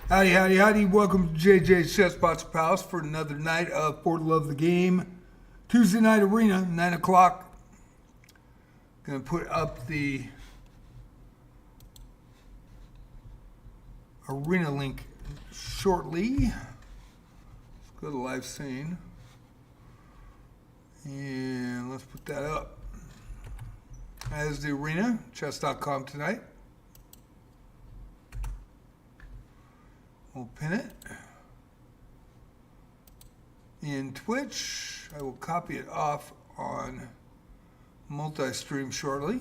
Howdy, howdy, howdy. Welcome to JJ's Chess Box Palace for another night of For the Love of the Game. Tuesday night arena, 9 o'clock. Gonna put up the arena link shortly. Let's go to live scene. And let's put that up. As the arena, chess.com tonight. We'll pin it. In Twitch, I will copy it off on multi-stream shortly.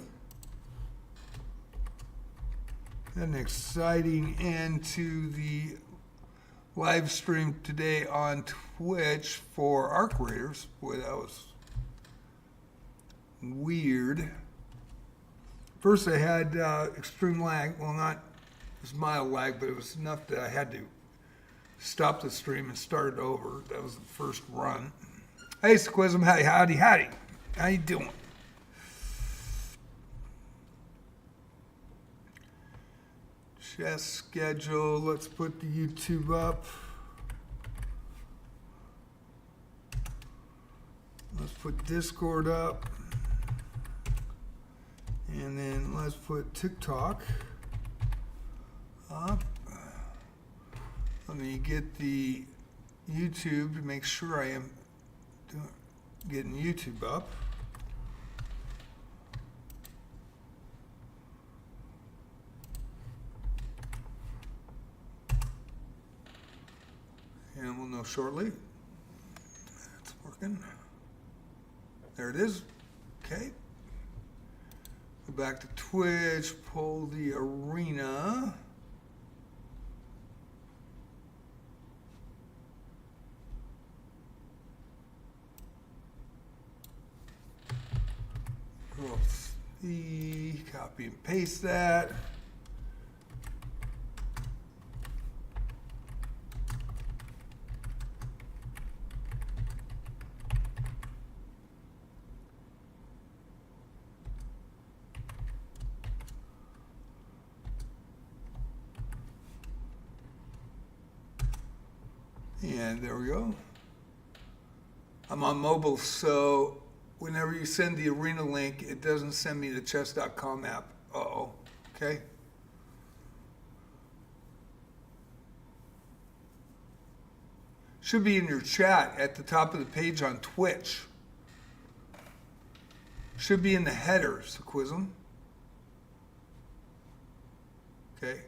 An exciting end to the live stream today on Twitch for Arc Raiders. Boy, that was weird. First I had extreme lag. Well, not, it was mild lag, but it was enough that I had to stop the stream and start it over. That was the first run. Hey, Squism, howdy. How you doing? Chess schedule. Let's put the YouTube up. Let's put Discord up. And then let's put TikTok up. Let me get the YouTube to make sure I am getting YouTube up. And we'll know shortly. It's working. There it is. Okay. Go back to Twitch, pull the arena. Control C, copy and paste that. And there we go. I'm on mobile, so whenever you send the arena link, it doesn't send me the chess.com app. Uh-oh. Okay. Should be in your chat at the top of the page on Twitch. Should be in the header, Sequism. Okay.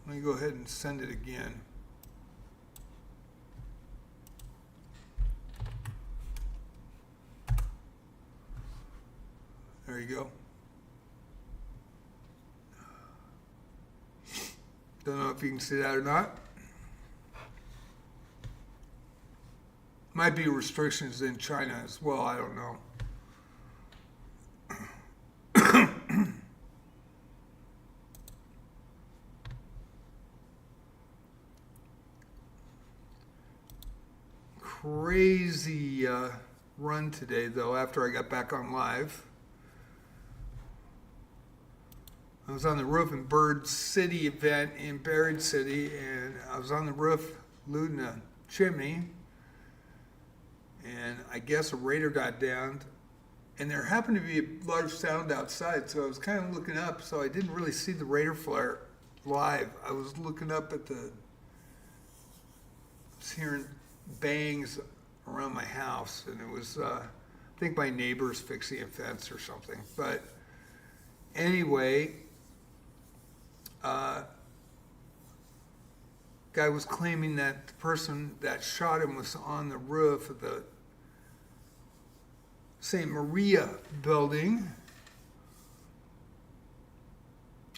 Let me go ahead and send it again. There you go. Don't know if you can see that or not. Might be restrictions in China as well. I don't know. Crazy run today, though, after I got back on live. I was on the roof in Bird City event in Buried City, and I was on the roof looting a chimney, and I guess a raider got downed, and there happened to be a large sound outside, so I was kind of looking up, so I didn't really see the raider flare live. I was looking up at I was hearing bangs around my house, and it was, I think my neighbor's fixing a fence or something, but anyway, guy was claiming that the person that shot him was on the roof of the St. Maria building.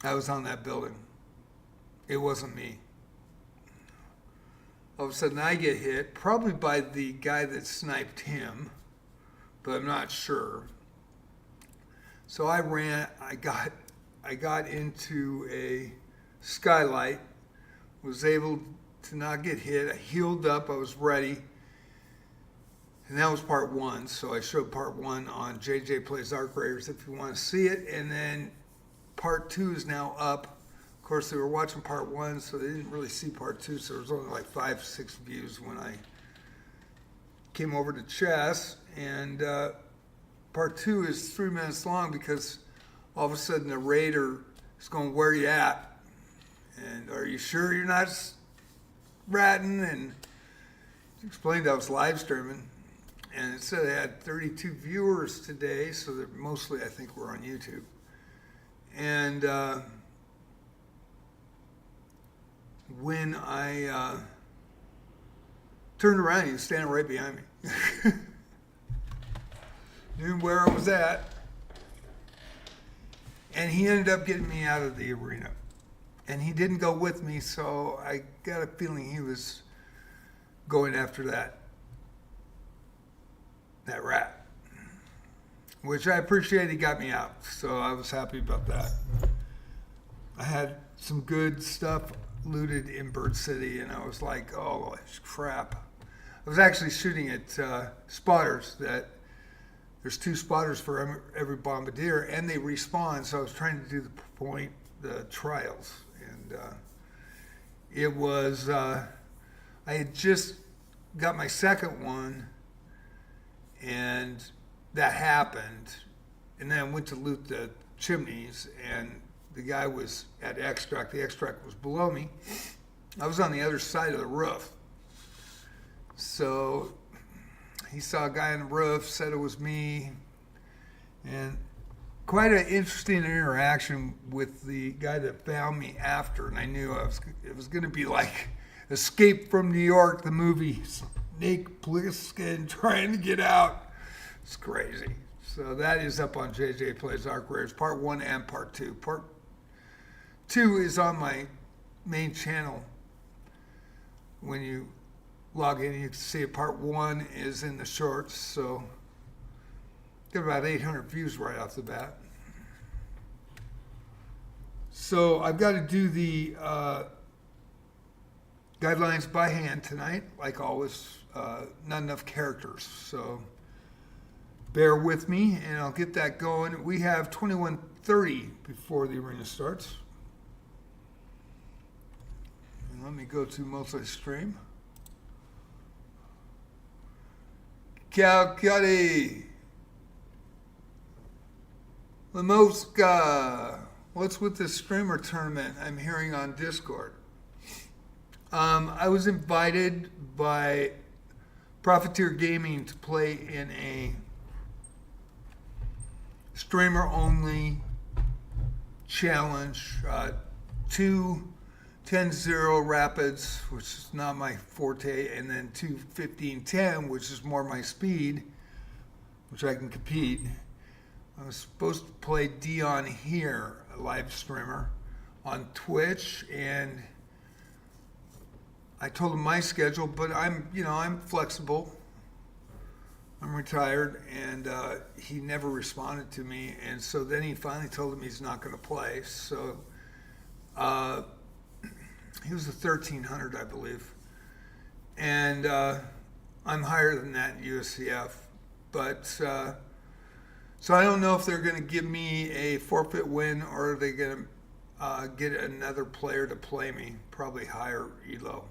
I was on that building. It wasn't me. All of a sudden I get hit, probably by the guy that sniped him, but I'm not sure. So I ran, I got into a skylight, was able to not get hit. I healed up, I was ready. And that was part one. So I showed part one on JJ Plays Arc Raiders if you want to see it. And then part two is now up. course, they were watching part one, so they didn't really see part two, so there was only like 5, 6 views when I came over to chess. And part two is 3 minutes long because all of a sudden the raider is going, "Where you at? And are you sure you're not ratting?" And explained I was live streaming. And it said I had 32 viewers today, so that mostly I think were on YouTube. And when I turned around, he was standing right behind me. Knew where I was at. And he ended up getting me out of the arena. And he didn't go with me, so I got a feeling he was going after that rat. Which I appreciate, he got me out, so I was happy about that. I had some good stuff looted in Bird City, and I was like, oh, crap. I was actually shooting at spotters. There's 2 spotters for every bombardier, and they respawn, so I was trying to do the trials. And it was, I had just got my second one, and that happened, and then I went to loot the chimneys, and the guy was at extract. The extract was below me. I was on the other side of the roof. So he saw a guy on the roof, said it was me, and quite an interesting interaction with the guy that found me after, and I knew it was going to be like Escape from New York, the movie. Snake Plissken trying to get out. It's crazy. So that is up on JJ Plays Arc Rares, part 1 and part 2. Part 2 is on my main channel. When you log in, you can see it. Part 1 is in the shorts, so got about 800 views right off the bat. So I've got to do the guidelines by hand tonight, like always. Not enough characters, so bear with me, and I'll get that going. We have 21:30 before the arena starts. And let me go to multi-stream. Calcutta, Lamoska. What's with this streamer tournament I'm hearing on Discord? I was invited by Profiteer Gaming to play in a streamer-only challenge. 2 10-0 rapids, which is not my forte, and then 2 15-10, which is more my speed, which I can compete. I was supposed to play Dion here, a live streamer, on Twitch, and I told him my schedule, but I'm flexible. I'm retired, and he never responded to me, and so then he finally told him he's not going to play. So he was a 1300, I believe, and I'm higher than that in USCF. But so I don't know if they're going to give me a forfeit win or are they going to get another player to play me, probably higher elo.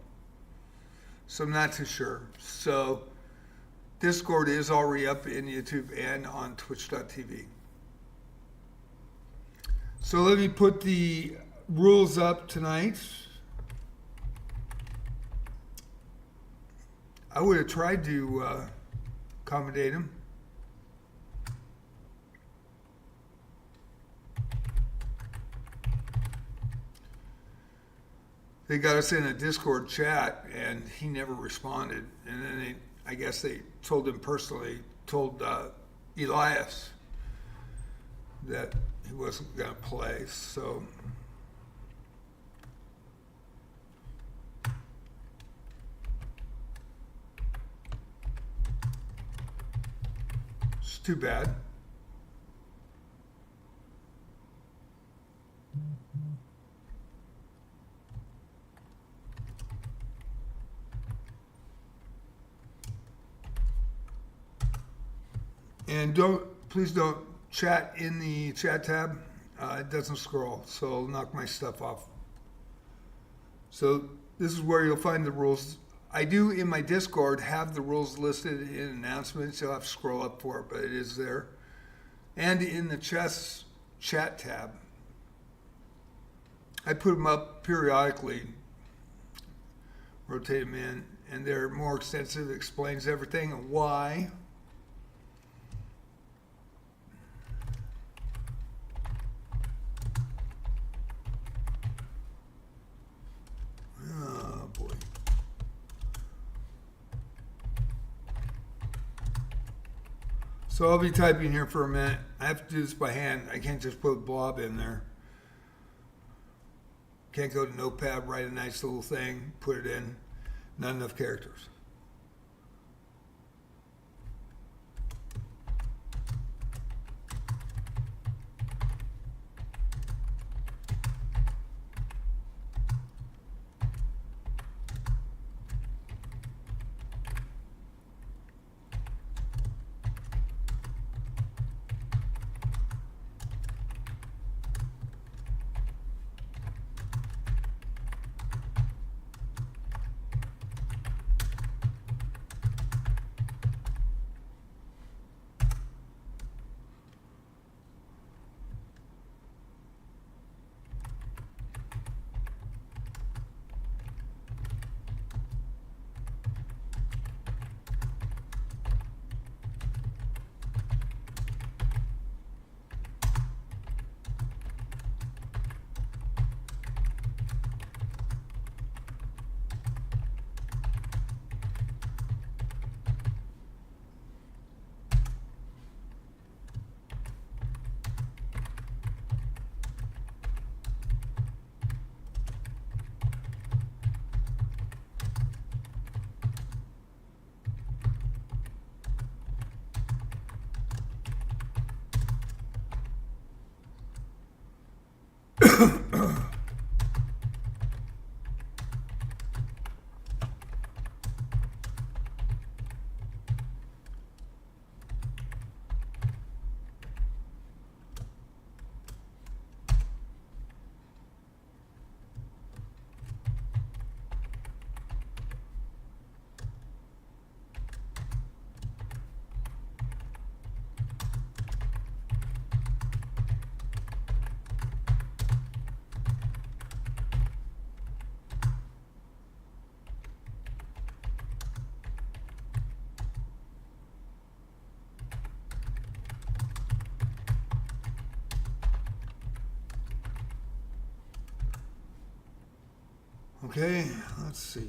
So I'm not too sure. So Discord is already up in YouTube and on twitch.tv. So let me put the rules up tonight. I would have tried to accommodate him. They got us in a Discord chat, and he never responded. And then I guess they told him personally, told Elias that he wasn't going to play. So it's too bad. And please don't chat in the chat tab. It doesn't scroll, so I'll knock my stuff off So this is where you'll find the rules. I do in my Discord have the rules listed in announcements. You'll have to scroll up for it, but it is there. And in the chess chat tab. I put them up periodically, rotate them in, and they're more extensive, explains everything and why. Oh boy. So I'll be typing here for a minute. I have to do this by hand. I can't just put blob in there. Can't go to Notepad, write a nice little thing, put it in. Not enough characters. Okay, let's see.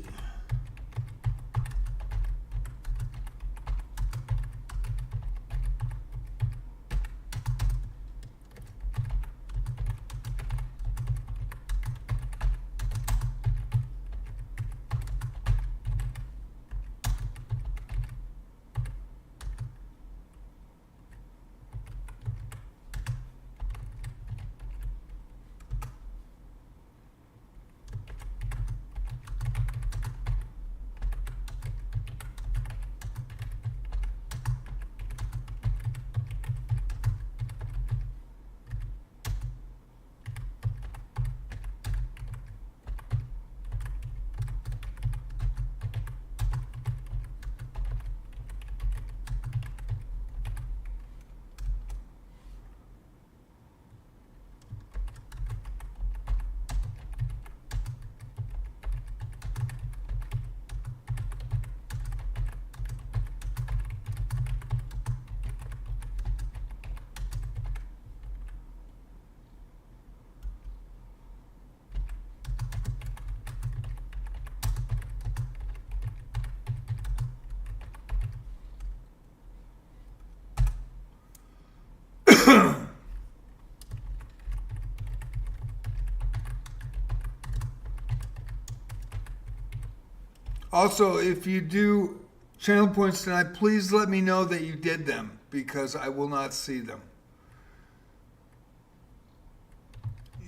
Also, if you do channel points tonight, please let me know that you did them because I will not see them.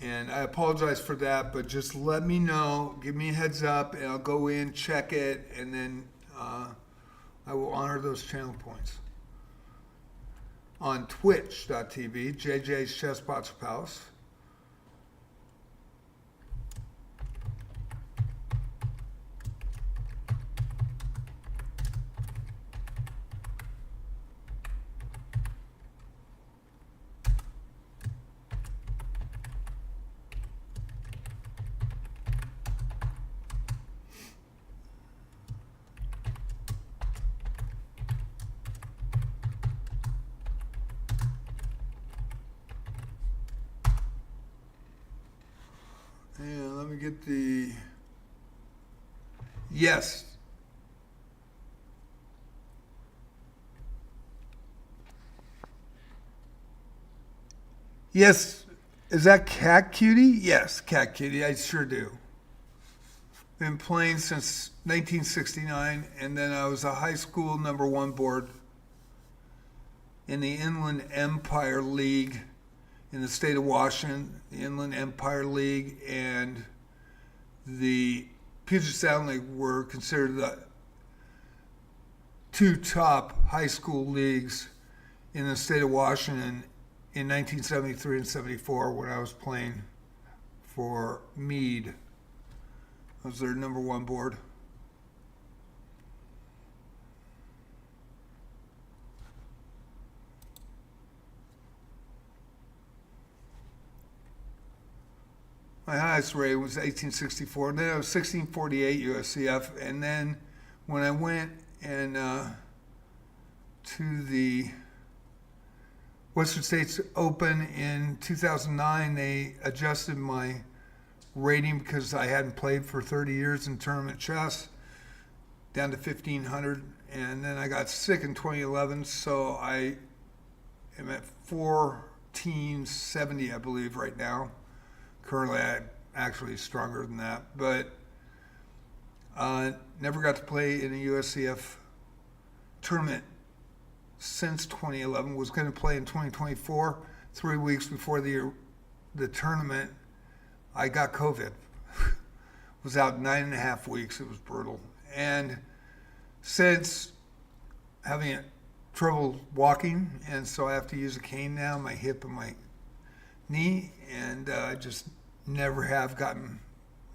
And I apologize for that, but just let me know, give me a heads up, and I'll go in, check it, and then I will honor those channel points. On twitch.tv, JJ's Chess Box Palace. me get the. Yes. Yes. Is that Cat Cutie? Yes, Cat Cutie. I sure do. Been playing since 1969, and then I was a high school number one board in the Inland Empire League in the state of Washington, the Inland Empire League and the Puget Sound League were considered the two top high school leagues in the state of Washington in 1973 and 74 when I was playing for Meade. I was their number one board. My highest rate was 1864, and then I was 1648 USCF, and then when I went and to the Western States Open in 2009, they adjusted my rating because I hadn't played for 30 years in tournament chess down to 1500, and then I got sick in 2011, so I am at 1470, I believe, right now. Currently, I'm actually stronger than that, but never got to play in a USCF tournament since 2011. Was going to play in 2024. 3 weeks before the tournament, I got COVID. Was out 9.5 weeks. It was brutal. And since having trouble walking, and so I have to use a cane now, my hip and my knee, and I just never have gotten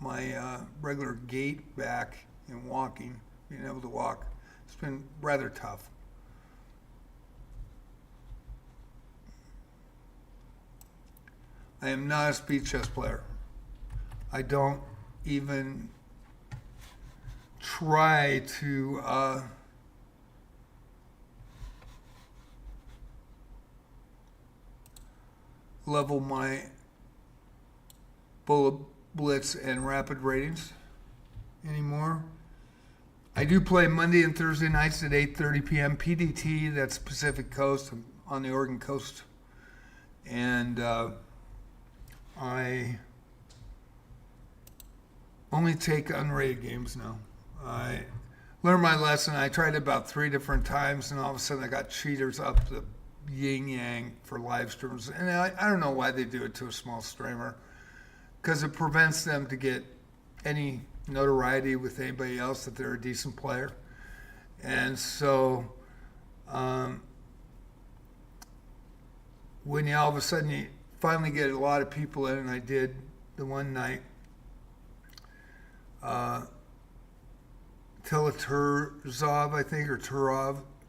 my regular gait back in walking, being able to walk. It's been rather tough. I am not a speed chess player. I don't even try to level my bullet, blitz, and rapid ratings anymore. I do play Monday and Thursday nights at 8:30 p.m. PDT, that's Pacific Coast. I'm on the Oregon coast. And I only take unrated games now. I learned my lesson. I tried it about 3 different times, and all of a sudden I got cheaters up the yin yang for live streams. And I don't know why they do it to a small streamer, because it prevents them to get any notoriety with anybody else that they're a decent player. And so when you all of a sudden you finally get a lot of people in, and I did the one night, Telaturzov, I think, or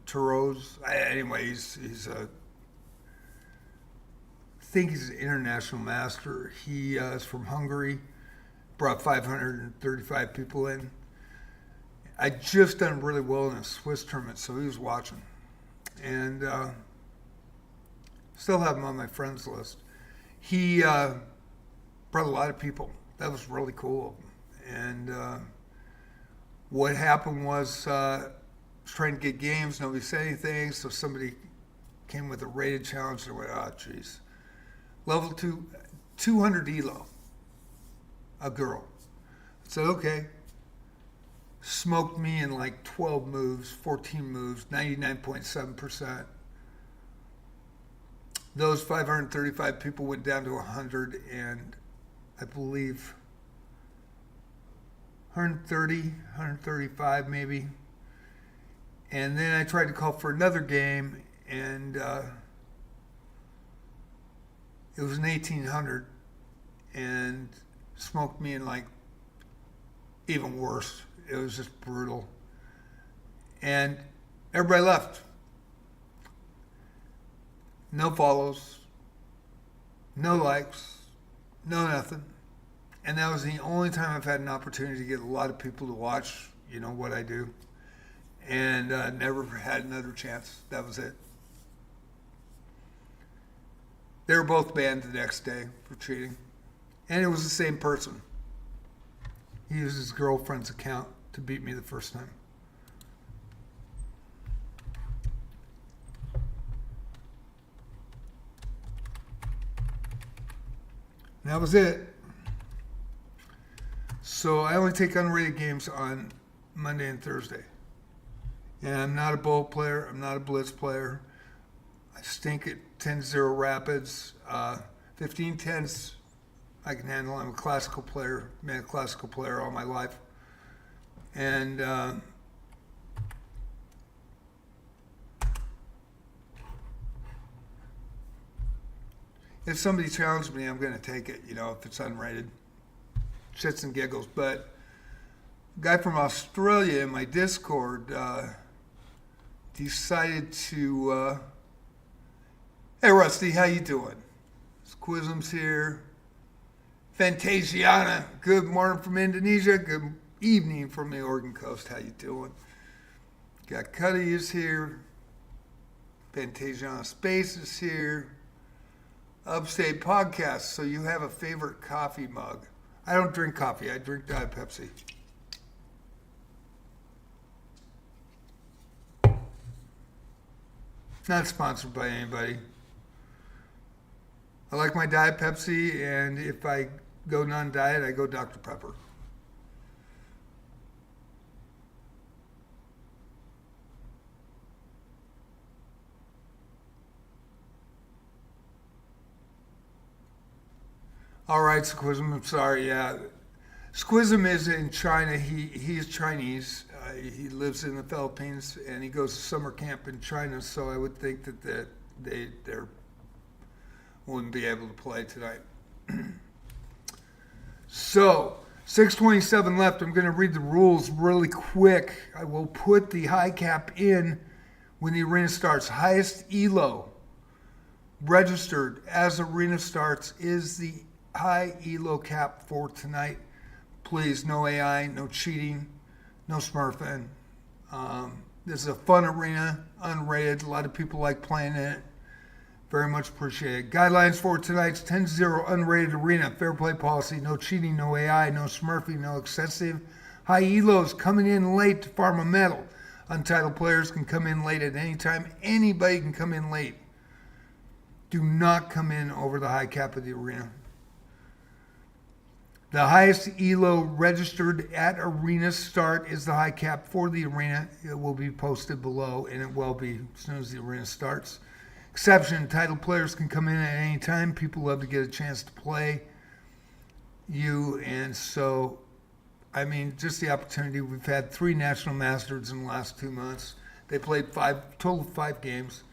Turoz. Anyway, he's a, I think he's an international master. He is from Hungary, brought 535 people in. I just done really well in a Swiss tournament, so he was watching. And still have him on my friends list. He brought a lot of people. That was really cool. And what happened was trying to get games. Nobody said anything, so somebody came with a rated challenge. And I went, oh, geez. Level 2, 200 ELO, a girl. I said, okay. Smoked me in like 12 moves, 14 moves, 99.7%. Those 535 people went down to 100, and I believe 130, 135 maybe. And then I tried to call for another game, and it was an 1800, and smoked me in like even worse. It was just brutal. And everybody left. No follows, no likes, no nothing. And that was the only time I've had an opportunity to get a lot of people to watch, what I do. And never had another chance. That was it. They were both banned the next day for cheating. And it was the same person. He used his girlfriend's account to beat me the first time. And that was it. So I only take unrated games on Monday and Thursday. And I'm not a bowl player. I'm not a blitz player. I stink at 10-0 rapids. 15-10s I can handle. I'm a classical player. Been a classical player all my life. And if somebody challenges me, I'm going to take it, if it's unrated. Shits and giggles. But a guy from Australia in my Discord decided to, hey Rusty, how you doing? Squism's here. Fantasiana, good morning from Indonesia. Good evening from the Oregon coast. How you doing? Got Cuddy is here. Fantasiana Space is here. Upstate Podcast. So you have a favorite coffee mug. I don't drink coffee. I drink Diet Pepsi. Not sponsored by anybody. I like my Diet Pepsi, and if I go non-diet, I go Dr. Pepper. All right, Squism, I'm sorry, yeah. Squism is in China. He is Chinese. He lives in the Philippines, and he goes to summer camp in China, so I would think that they wouldn't be able to play tonight. So, 6:27 left. I'm going to read the rules really quick. I will put the high cap in when the arena starts. Highest ELO registered as arena starts is the high ELO cap for tonight. Please, no AI, no cheating, no smurfing. This is a fun arena, unrated. A lot of people like playing in it. Very much appreciated. Guidelines for tonight's 10-0 unrated arena. Fair play policy. No cheating, no AI, no smurfing, no excessive high elos coming in late to farm a medal. Untitled players can come in late at any time. Anybody can come in late. Do not come in over the high cap of the arena. The highest ELO registered at arena start is the high cap for the arena. It will be posted below, and it will be as soon as the arena starts. Exception, titled players can come in at any time. People love to get a chance to play you, and so, just the opportunity. We've had 3 National Masters in the last 2 months. They played total of 5 games.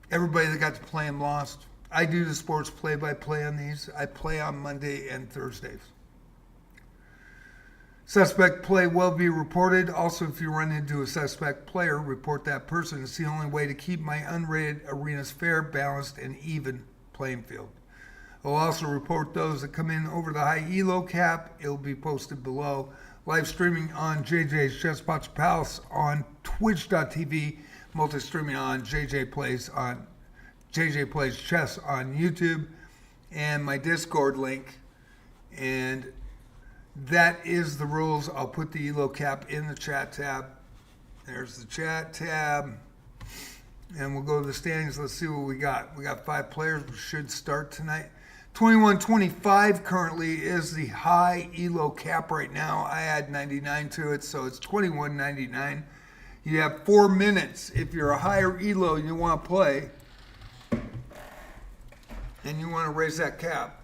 Everybody that got to play them lost. I do the sports play-by-play on these. I play on Monday and Thursdays. Suspect play will be reported. Also, if you run into a suspect player, report that person. It's the only way to keep my unrated arenas fair, balanced, and even playing field. I'll also report those that come in over the high ELO cap. It'll be posted below. Live streaming on JJ's Chess Pots Palace on twitch.tv. Multi-streaming on JJ Plays Chess on YouTube. And my Discord link. And that is the rules. I'll put the ELO cap in the chat tab. There's the chat tab. And we'll go to the standings. Let's see what we got. We got 5 players. We should start tonight. 21-25 currently is the high ELO cap right now. I add 99 to it, so it's 21.99. You have 4 minutes. If you're a higher ELO and you want to play, and you want to raise that cap,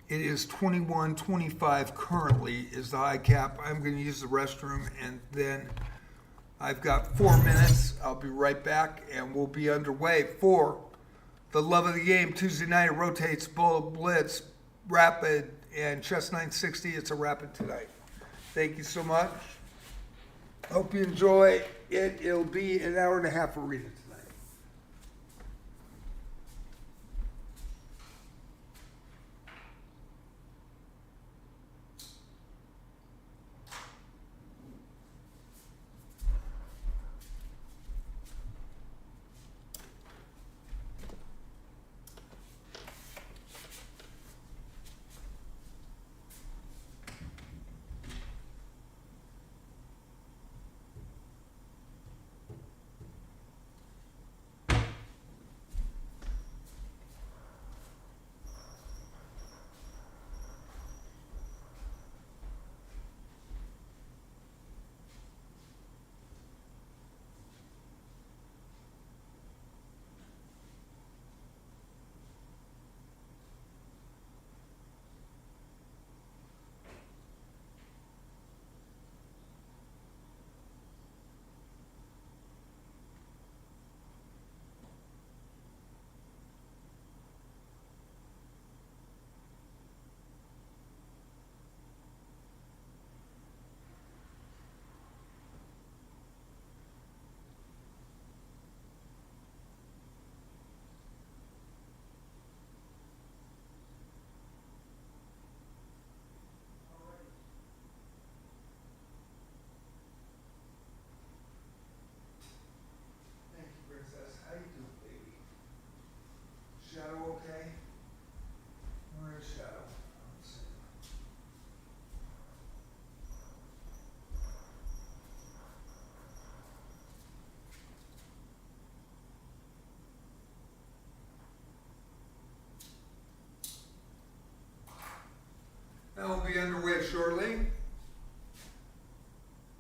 it is 21.25 currently is the high cap. I'm going to use the restroom, and then I've got 4 minutes. I'll be right back, and we'll be underway for the love of the game. Tuesday night, it rotates Bull, Blitz, Rapid, and Chess 960. It's a Rapid tonight. Thank you so much. Hope you enjoy it. It'll be an hour and a half arena tonight.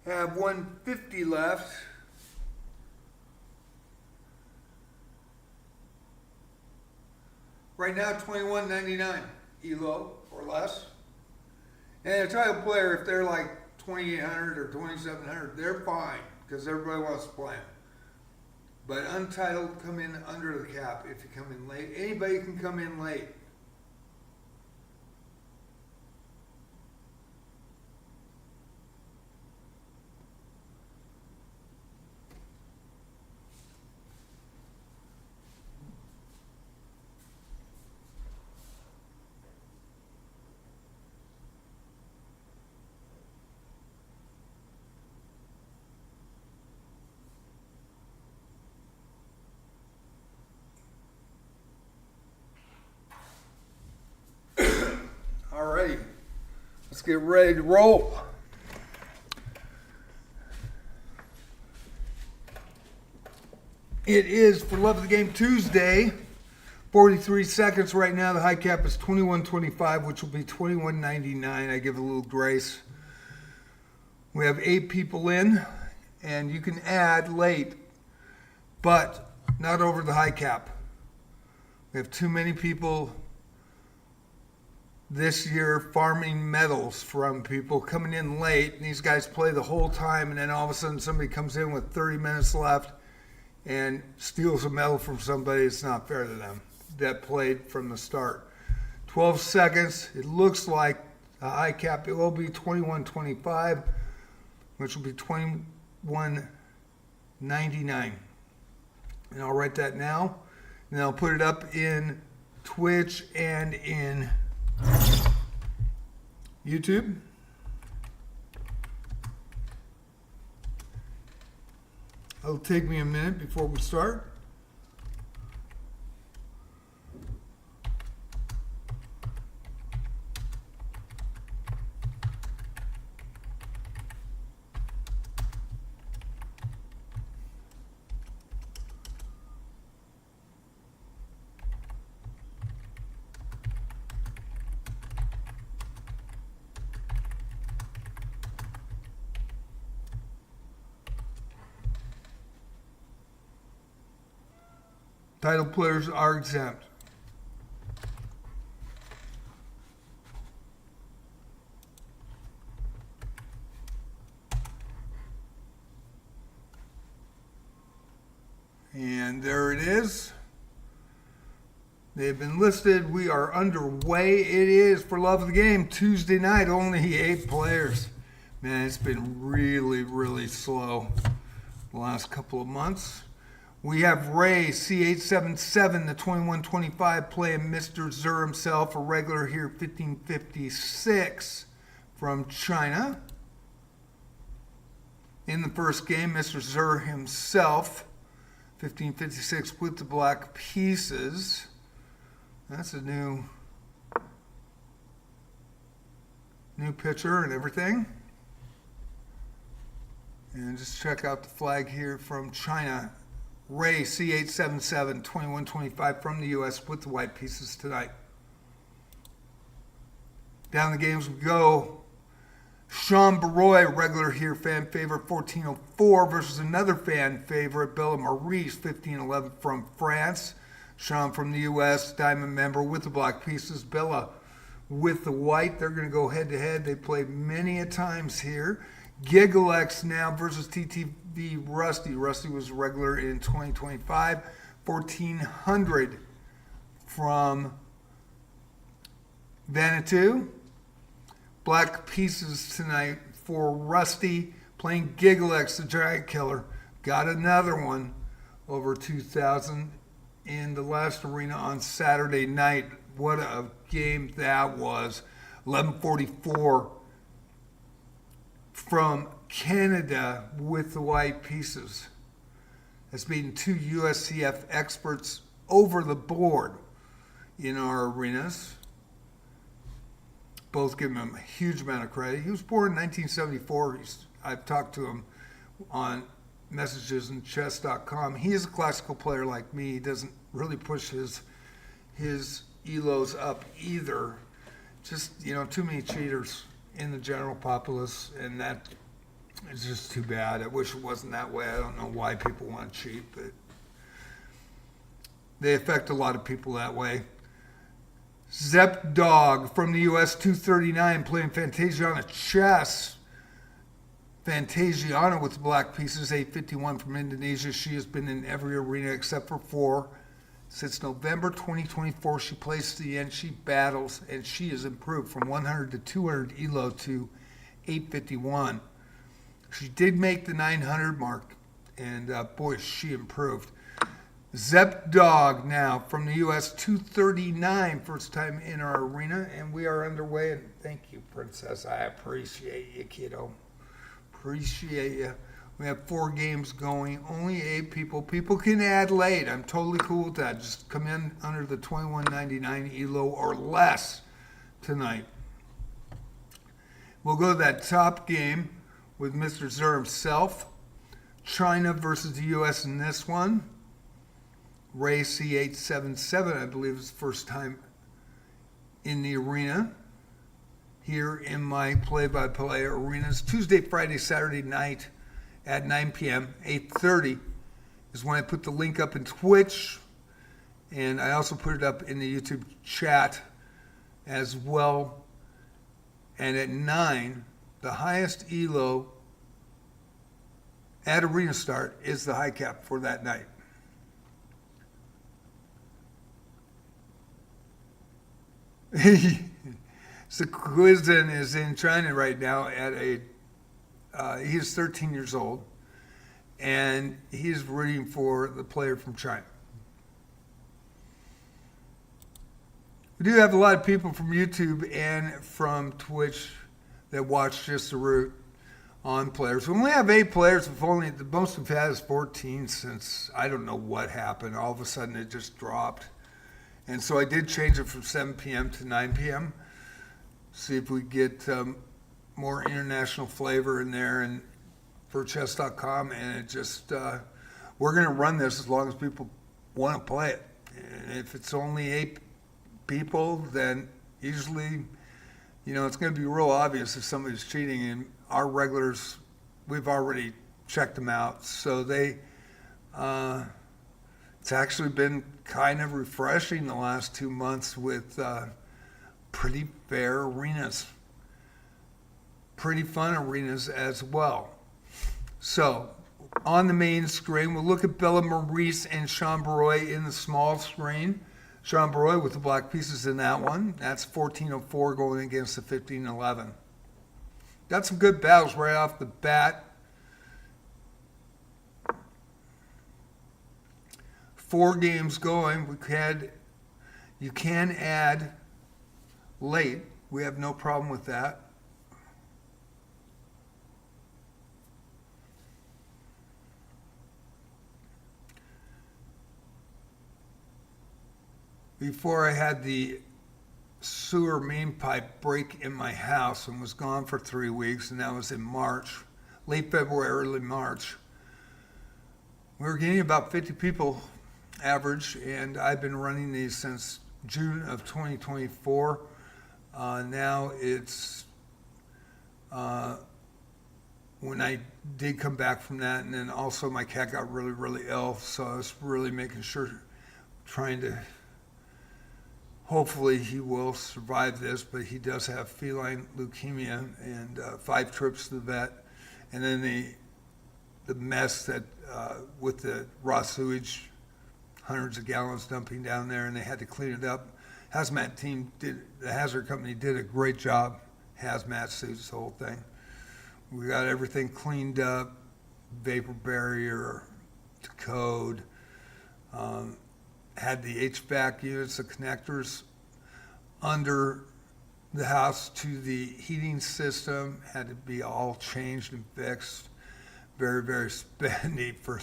Have 150 left. Right now, $21.99 ELO or less. And a trial player, if they're like 2,800 or 2,700, they're fine because everybody wants to play them. But untitled come in under the cap if you come in late. Anybody can come in late. Alrighty, let's get ready to roll. It is For Love of the Game Tuesday. 43 seconds right now. The high cap is 21.25, which will be 21.99. I give a little grace. We have 8 people in, and you can add late, but not over the high cap. We have too many people this year farming medals from people coming in late, and these guys play the whole time, and then all of a sudden somebody comes in with 30 minutes left and steals a medal from somebody. It's not fair to them that played from the start. 12 seconds. It looks like the high cap, it will be 21.25, which will be 21.99. And I'll write that now, and I'll put it up in Twitch and in YouTube. It'll take me a minute before we start. Title players are exempt. And there it is. They've been listed. We are underway. It is For Love of the Game Tuesday night. Only 8 players. Man, it's been really, really slow the last couple of months. We have Ray, C877, the 2125, playing Mr. Zur himself, a regular here, 1556 from China. In the first game, Mr. Zur himself, 1556 with the black pieces. That's a new picture and everything. And just check out the flag here from China. Ray, C877, 2125 from the U.S. with the white pieces tonight. Down the games we go. Sean Baroy, regular here, fan favorite, 1404 versus another fan favorite, Bella Maurice, 1511 from France. Sean from the U.S., diamond member with the black pieces. Bella with the white. They're going to go head-to-head. They played many a times here. Gigalex now versus TTV Rusty. Rusty was regular in 2025. 1400 from Vanuatu. Black pieces tonight for Rusty playing Gigalex, the Giant Killer. Got another one over 2,000 in the last arena on Saturday night. What a game that was. 1144 from Canada with the white pieces. Has beaten 2 USCF experts over the board in our arenas. Both give him a huge amount of credit. He was born in 1974. I've talked to him on messages and chess.com. He is a classical player like me. He doesn't really push his elos up either. Just, too many cheaters in the general populace, and that It's just too bad. I wish it wasn't that way. I don't know why people want to cheat, but they affect a lot of people that way. Zep Dog from the US 239 playing Fantasiana chess. Fantasiana with the black pieces, 851 from Indonesia. She has been in every arena except for 4. Since November 2024, she plays to the end, she battles, and she has improved from 100 to 200 ELO to 851. She did make the 900 mark, and boy, she improved. Zep Dog now from the US 239, first time in our arena, and we are underway. And thank you, Princess. I appreciate you, kiddo. Appreciate you. We have 4 games going, only 8 people. People can add late. I'm totally cool with that. Just come in under the 21.99 ELO or less tonight. We'll go to that top game with Mr. Zer himself. China versus the U.S. in this one. Ray C877, I believe, is the first time in the arena. Here in my play-by-play arenas. Tuesday, Friday, Saturday night at 9 p.m., 8:30 is when I put the link up in Twitch. And I also put it up in the YouTube chat as well. And at 9, the highest ELO at arena start is the high cap for that night. So Quizden is in China right now at he's 13 years old, and he's rooting for the player from China. We do have a lot of people from YouTube and from Twitch that watch just the root on players. We only have 8 players. The most we've had is 14 since I don't know what happened. All of a sudden it just dropped. And so I did change it from 7 p.m. to 9 p.m. See if we get more international flavor in there and for chess.com. And it just, we're going to run this as long as people want to play it. And if it's only 8 people, then usually, it's going to be real obvious if somebody's cheating. And our regulars, we've already checked them out. So it's actually been kind of refreshing the last 2 months with pretty fair arenas. Pretty fun arenas as well. So, on the main screen, we'll look at Bella Maurice and Sean Baroy in the small screen. Sean Baroy with the black pieces in that one. That's 1404 going against the 1511. Got some good battles right off the bat. 4 games going. You can add late. We have no problem with that. Before I had the sewer main pipe break in my house and was gone for 3 weeks, and that was in March, late February, early March. We were getting about 50 people average, and I've been running these since June of 2024. Now it's when I did come back from that, and then also my cat got really, really ill, so I was really making sure, trying to, hopefully he will survive this, but he does have feline leukemia and 5 trips to the vet, and then the mess that with the raw sewage, hundreds of gallons dumping down there, and they had to clean it up. The hazard company did a great job. Hazmat suits, the whole thing. We got everything cleaned up, vapor barrier to code. Had the HVAC units, the connectors under the house to the heating system, had to be all changed and fixed. Very, very spendy for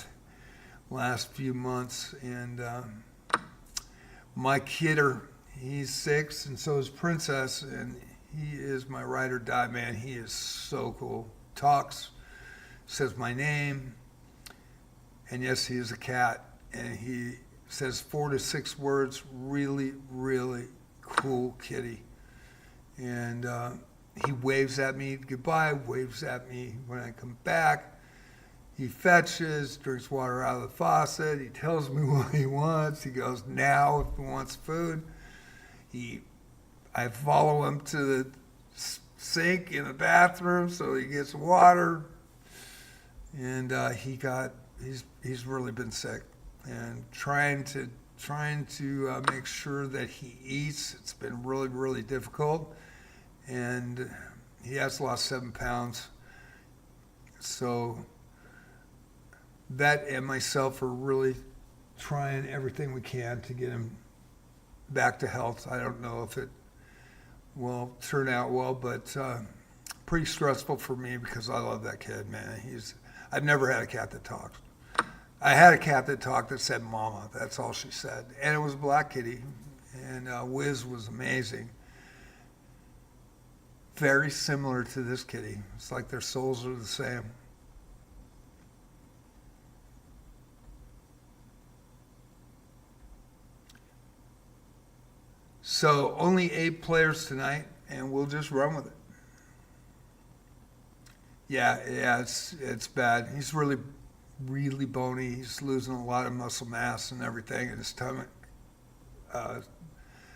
the last few months. And my kidder, he's 6, and so is Princess, and he is my ride or die man. He is so cool. Talks, says my name, and yes, he is a cat, and he says 4 to 6 words. Really, really cool kitty. And he waves at me goodbye, waves at me when I come back. He fetches, drinks water out of the faucet. He tells me what he wants. He goes now if he wants food. I follow him to the sink in the bathroom so he gets water. And he's really been sick, and trying to make sure that he eats. It's been really, really difficult, and he has lost 7 pounds. So Vet and myself are really trying everything we can to get him back to health. I don't know if it will turn out well, but pretty stressful for me because I love that kid, man. I've never had a cat that talks. I had a cat that talked that said mama. That's all she said. And it was a black kitty. And Wiz was amazing. Very similar to this kitty. It's like their souls are the same. So only 8 players tonight, and we'll just run with it. Yeah, it's bad. He's really, really bony. He's losing a lot of muscle mass and everything, and his stomach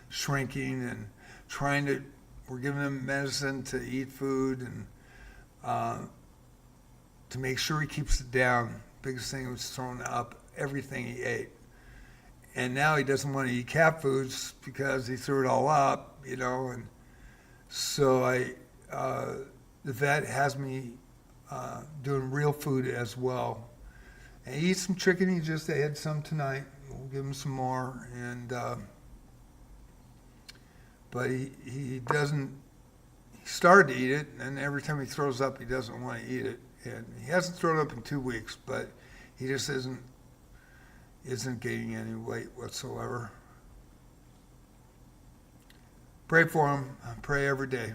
shrinking, and we're giving him medicine to eat food and to make sure he keeps it down. Biggest thing was throwing up everything he ate. And now he doesn't want to eat cat foods because he threw it all up, and so the vet has me doing real food as well. And he eats some chicken. He just ate some tonight. We'll give him some more. And but he doesn't. He started to eat it, and every time he throws up, he doesn't want to eat it. And he hasn't thrown up in 2 weeks, but he just isn't gaining any weight whatsoever. Pray for him. I pray every day.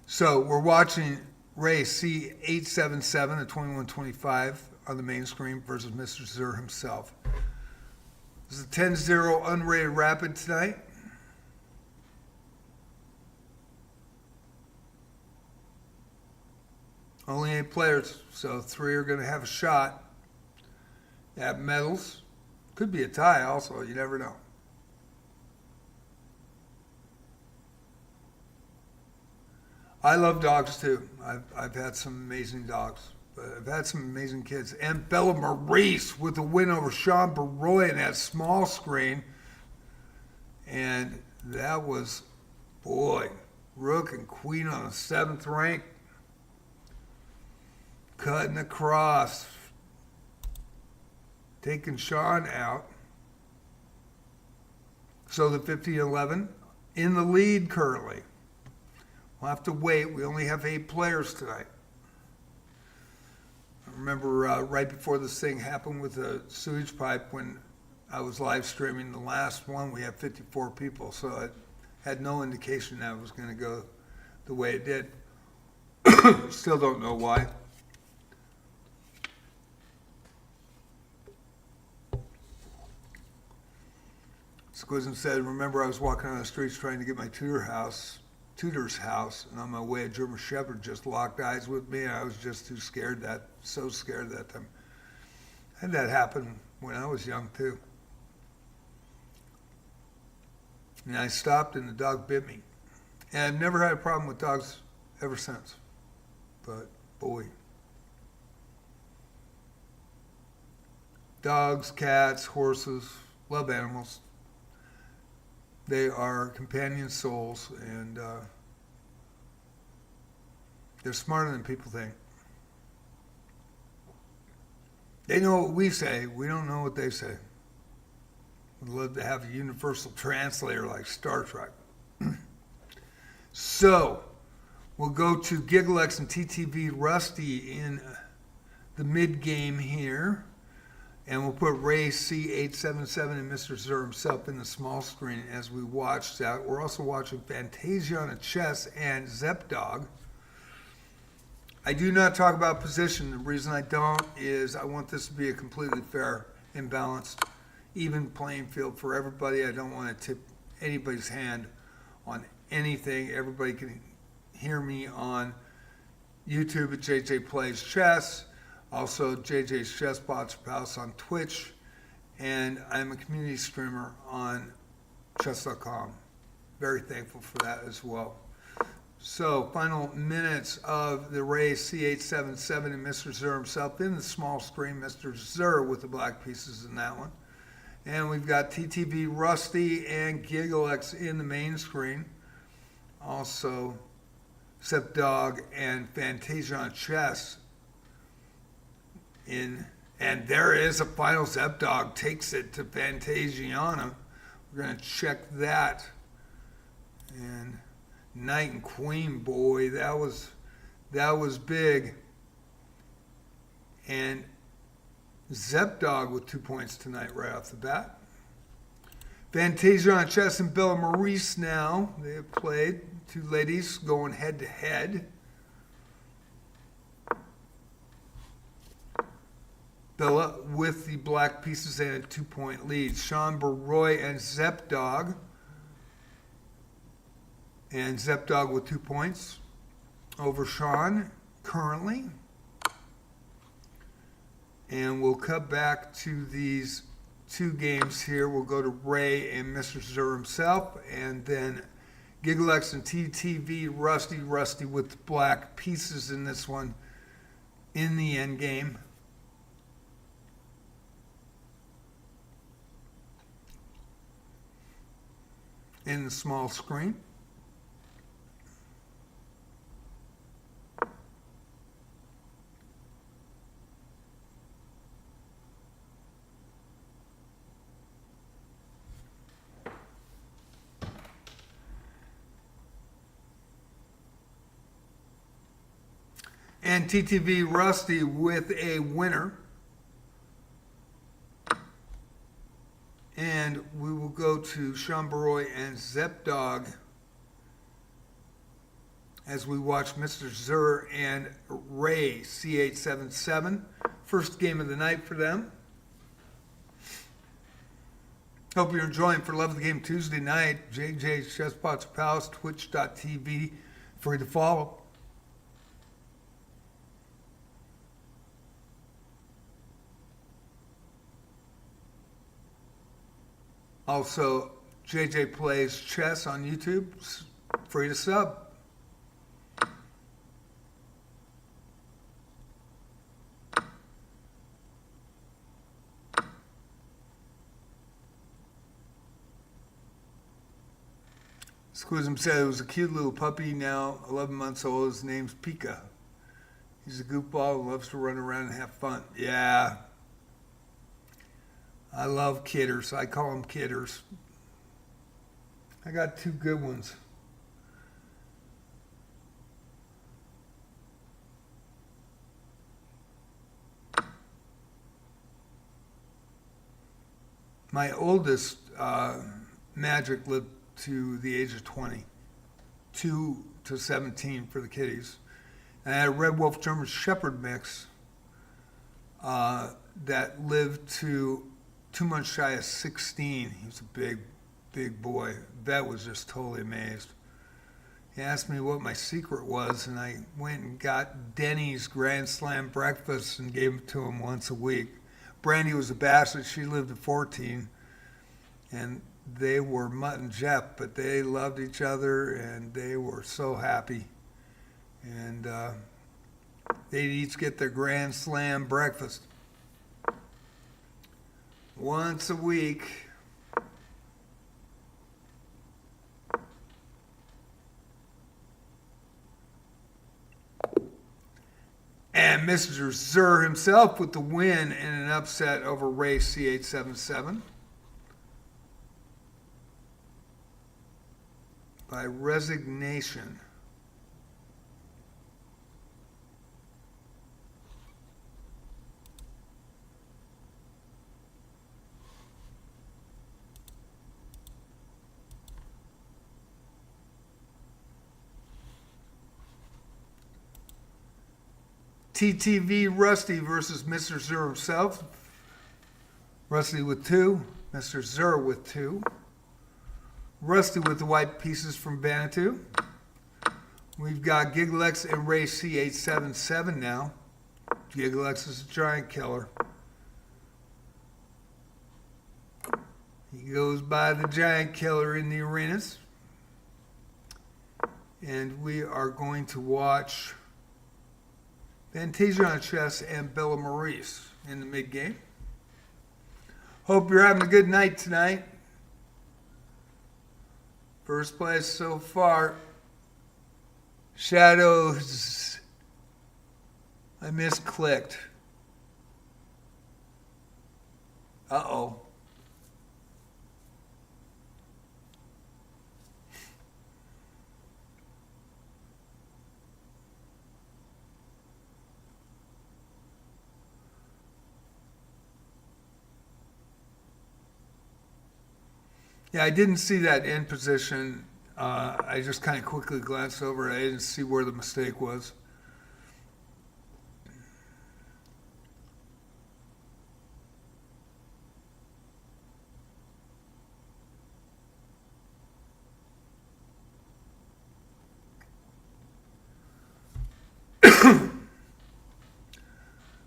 So we're watching race C877 at 21:25 on the main screen versus Mr. Zur himself. This is a 10-0 unrated rapid tonight. Only 8 players, so 3 are going to have a shot at medals. Could be a tie also, you never know. I love dogs too. I've had some amazing dogs, but I've had some amazing kids. And Bella Maurice with a win over Sean Baroy in that small screen. And that was, boy, Rook and Queen on the 7th rank. Cutting across. Taking Sean out. So the 50-11 in the lead currently. We'll have to wait. We only have 8 players tonight. I remember right before this thing happened with the sewage pipe, when I was live streaming the last one, we had 54 people. So I had no indication that it was going to go the way it did. Still don't know why. Squism said, remember I was walking on the streets trying to get my tutor's house, and on my way a German Shepherd just locked eyes with me, and I was just so scared that time. I had that happen when I was young too. And I stopped and the dog bit me. And I've never had a problem with dogs ever since. But boy. Dogs, cats, horses, love animals. They are companion souls, and they're smarter than people think. They know what we say. We don't know what they say. We'd love to have a universal translator like Star Trek. So, we'll go to GiggleX and TTV Rusty in the mid-game here. And we'll put Ray C877 and Mr. Zur himself in the small screen as we watch that. We're also watching Fantasia on a chess and Zepdog. I do not talk about position. The reason I don't is I want this to be a completely fair and balanced, even playing field for everybody. I don't want to tip anybody's hand on anything. Everybody can hear me on YouTube at JJ Plays Chess, also JJ's Chess Bots House on Twitch, and I'm a community streamer on chess.com. Very thankful for that as well. So, final minutes of the race, C877 and Mr. Zur himself in the small screen. Mr. Zur with the black pieces in that one. And we've got TTV Rusty and GiggleX in the main screen. Also, Dog and Fantasia on chess. And there is a final. Dog takes it to Fantasiana. We're going to check that. And Knight and Queen, boy, that was big. And Dog with 2 points tonight right off the bat. Fantasia on chess and Bella Maurice now. They have played. Two ladies going head to head. Bella with the black pieces and a 2-point lead. Sean Baroy and Dog. And Dog with 2 points over Sean currently. And we'll cut back to these two games here. We'll go to Ray and Mr. Zur himself, and then GiggleX and TTV Rusty with black pieces in this one in the end game. In the small screen. And TTV Rusty with a winner. And we will go to Sean Baroy and Dog as we watch Mr. Zur and Ray C877. First game of the night for them. Hope you're enjoying For Love of the Game Tuesday night. JJ's Chesspots Palace, twitch.tv, free to follow. Also, JJ Plays Chess on YouTube, free to sub. Squism said it was a cute little puppy, now 11 months old. His name's Pika. He's a goofball who loves to run around and have fun. Yeah. I love kidders. I call them kidders. I got two good ones. My oldest Magic lived to the age of 20, 2 to 17 for the kiddies. And I had a Red Wolf German Shepherd mix that lived to 2 months shy of 16. He was a big boy. Vet was just totally amazed. He asked me what my secret was, and I went and got Denny's Grand Slam breakfast and gave it to him once a week. Brandy was a bastard. She lived to 14, and they were Mutt and Jeff, but they loved each other, and they were so happy. And they'd each get their Grand Slam breakfast once a week. And Mr. Zur himself with the win in an upset over Ray C877 by resignation. TTV Rusty versus Mr. Zur himself. Rusty with 2, Mr. Zur with 2. Rusty with the white pieces from Banatu. We've got Gigalex and Ray C877 now. Gigalex is a giant killer. He goes by the giant killer in the arenas. And we are going to watch Fantasia on chess and Bella Maurice in the mid-game. Hope you're having a good night tonight. First place so far. Shadows. I misclicked. Uh-oh. Yeah, I didn't see that end position. I just kind of quickly glanced over it. I didn't see where the mistake was.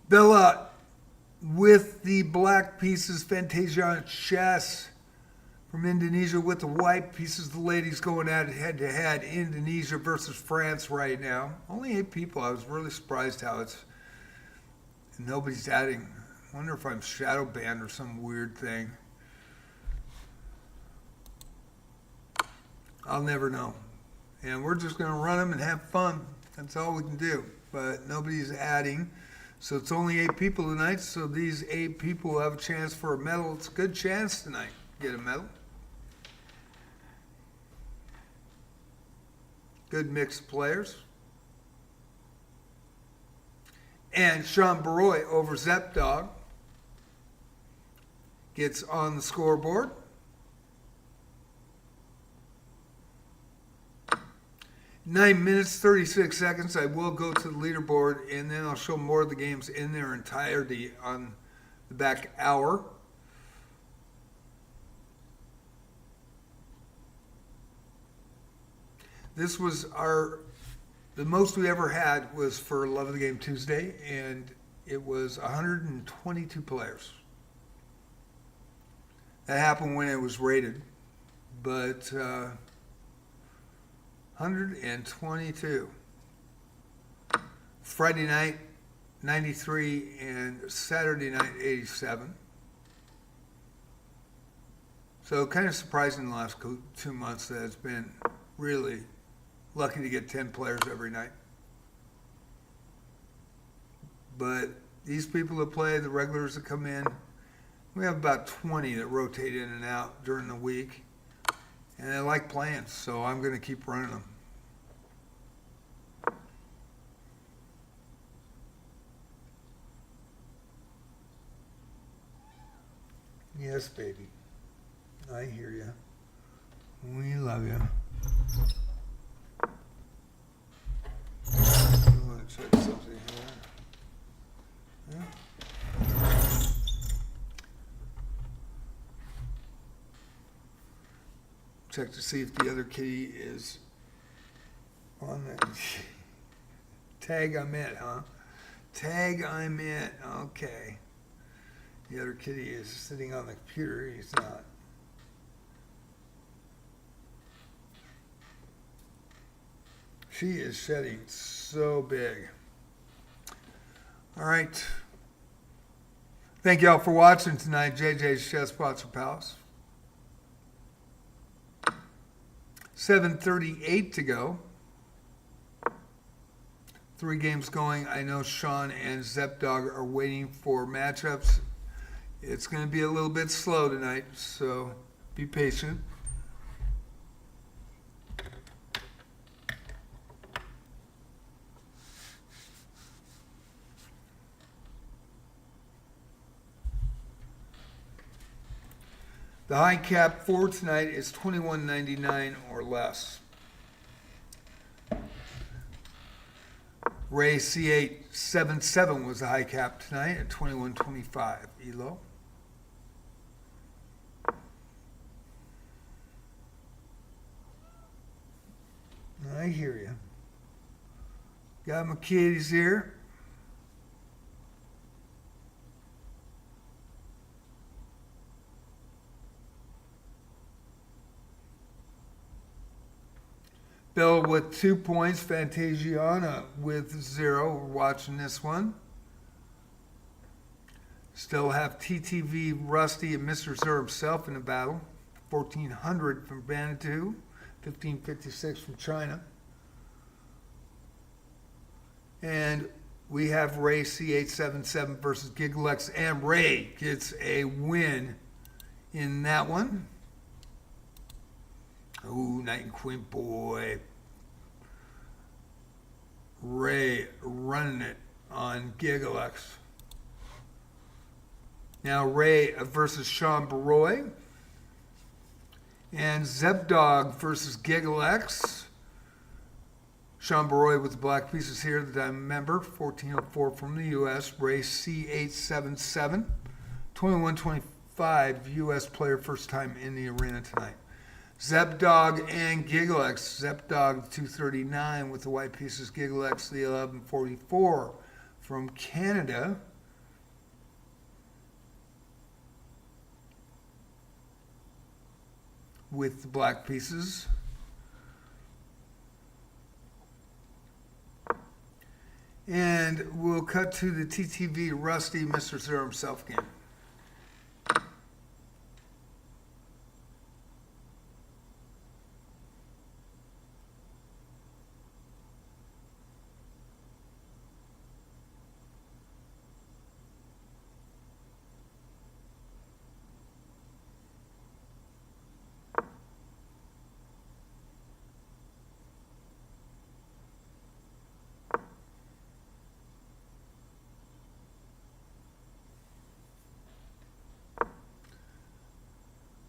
Bella with the black pieces, Fantasia on chess. From Indonesia with the white pieces, the ladies going at it head-to-head. Indonesia versus France right now. Only 8 people. I was really surprised how it's... Nobody's adding. I wonder if I'm shadow banned or some weird thing. I'll never know. And we're just going to run them and have fun. That's all we can do. But nobody's adding. So it's only 8 people tonight. So these 8 people will have a chance for a medal. It's a good chance tonight to get a medal. Good mix of players. And Sean Baroy over Zepdog gets on the scoreboard. Nine minutes, 36 seconds. I will go to the leaderboard, and then I'll show more of the games in their entirety on the back hour. This was the most we ever had was for Love of the Game Tuesday, and it was 122 players. That happened when it was rated, but 122. Friday night, 93, and Saturday night, 87. So kind of surprising the last 2 months that it's been really lucky to get 10 players every night. But these people that play, the regulars that come in, we have about 20 that rotate in and out during the week. And they like playing, so I'm going to keep running them. Yes, baby. I hear you. We love you. I want to check something here. Yeah. Check to see if the other kitty is on that. Tag I'm in, huh? Tag I'm in. Okay. The other kitty is sitting on the computer. He's not. She is shedding so big. All right. Thank you all for watching tonight. JJ's Chess Sponsor Palace. 7:38 to go. 3 games going. I know Sean and Zepdog are waiting for matchups. It's going to be a little bit slow tonight, so be patient. The high cap for tonight is $21.99 or less. Ray C877 was the high cap tonight at $21.25 ELO. Got my kitties here. Bill with 2 points. Fantasiana with 0. We're watching this one. Still have TTV Rusty and Mr. Zer himself in the battle. 1400 from Vanuatu. 1556 from China. And we have Ray C877 versus Gigalex. And Ray gets a win in that one. Ooh, Knight and Queen, boy. Ray running it on Gigalex. Now Ray versus Sean Baroy. And Zebdog versus Gigalex. Sean Baroy with the black pieces here that I remember. 1404 from the U.S. Ray C877. 2125 U.S. player, first time in the arena tonight. Zebdog and Gigalex. Zebdog 239 with the white pieces. Gigalex the 1144 from Canada. With the black pieces. And we'll cut to the TTV Rusty Mr. Zer himself game.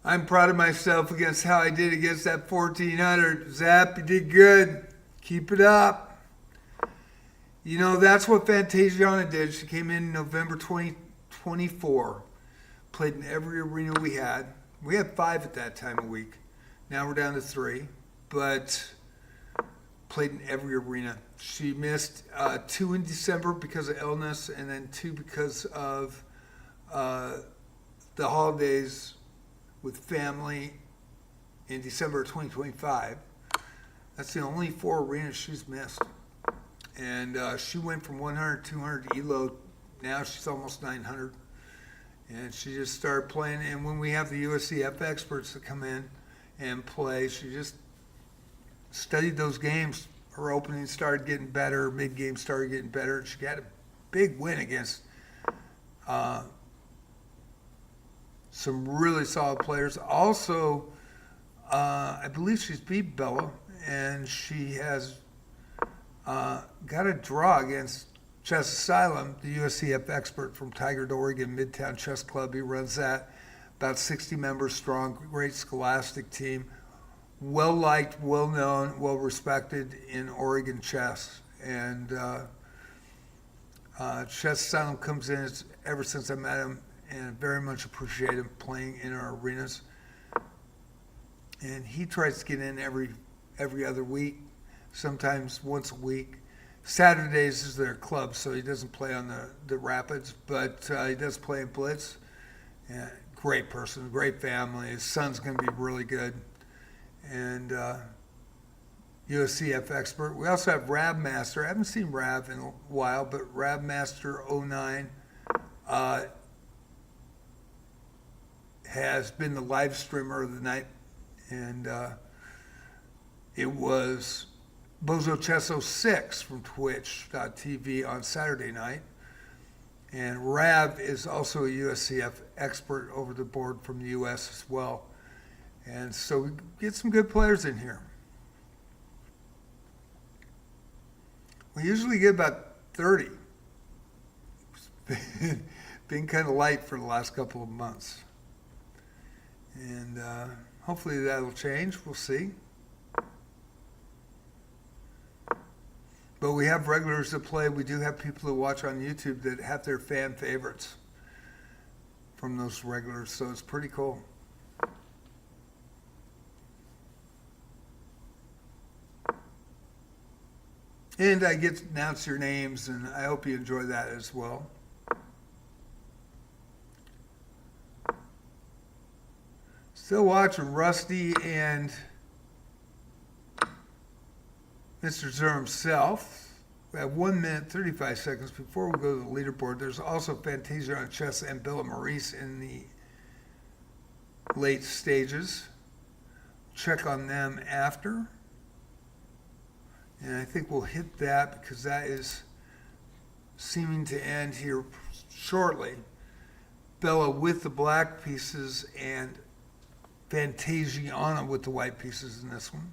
I'm proud of myself against how I did against that 1400. Zap, you did good. Keep it up. You know, that's what Fantasiana did. She came in November 2024. Played in every arena we had. We had 5 at that time a week. Now we're down to 3. But played in every arena. She missed 2 in December because of illness, and then 2 because of the holidays with family in December of 2025. That's the only 4 arenas she's missed. And she went from 100, 200 ELO. Now she's almost 900. And she just started playing. And when we have the USCF experts that come in and play, she just studied those games. Her opening started getting better. Her mid-game started getting better. She got a big win against some really solid players. Also, I believe she's beat Bella, and she has got a draw against Chess Asylum, the USCF expert from Tigard, Oregon, Midtown Chess Club. He runs that, about 60 members strong, great scholastic team, well-liked, well-known, well-respected in Oregon chess. And Chess Asylum comes in ever since I met him, and very much appreciate him playing in our arenas. And he tries to get in every other week, sometimes once a week. Saturdays is their club, so he doesn't play on the Rapids, but he does play in Blitz. Yeah, great person, great family. His son's going to be really good. And USCF expert. We also have Rab Master. I haven't seen Rav in a while, but Rab Master 09 has been the live streamer of the night. And it was Bozo Chess 06 from Twitch.tv on Saturday night. And Rav is also a USCF expert over the board from the U.S. as well. And so we get some good players in here. We usually get about 30. It's been kind of light for the last couple of months. And hopefully that'll change. We'll see. But we have regulars that play. We do have people that watch on YouTube that have their fan favorites from those regulars. So it's pretty cool. And I get to announce your names, and I hope you enjoy that as well. Still watching Rusty and Mr. Zer himself. We have 1 minute, 35 seconds before we go to the leaderboard. There's also Fantasia on chess and Bella Maurice in the late stages. Check on them after. And I think we'll hit that because that is seeming to end here shortly. Bella with the black pieces and Fantasiana with the white pieces in this one.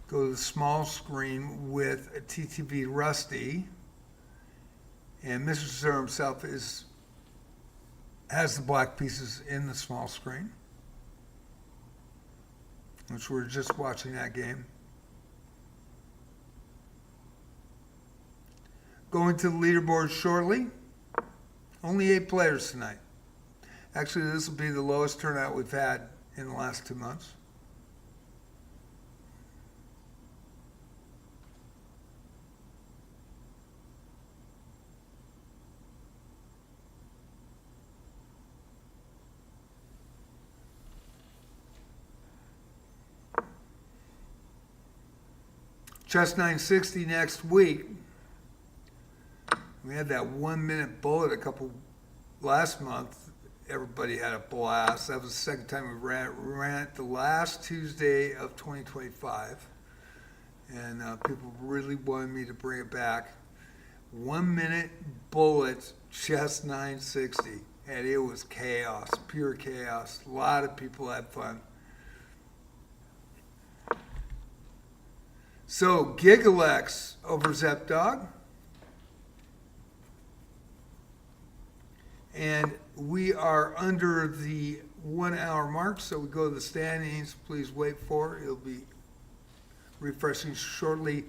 Go to the small screen with a TTV Rusty. And Mr. Zer himself has the black pieces in the small screen, which we're just watching that game. Going to the leaderboard shortly. Only 8 players tonight. Actually, this will be the lowest turnout we've had in the last 2 months. Chess 960 next week. We had that 1 minute bullet last month. Everybody had a blast. That was the second time we ran it. We ran it the last Tuesday of 2025. And people really wanted me to bring it back. 1 minute bullet, chess 960. And it was chaos, pure chaos. A lot of people had fun. So, Gigalex over Zepdog. And we are under the 1 hour mark, so we go to the standings. Please wait for it. It'll be refreshing shortly.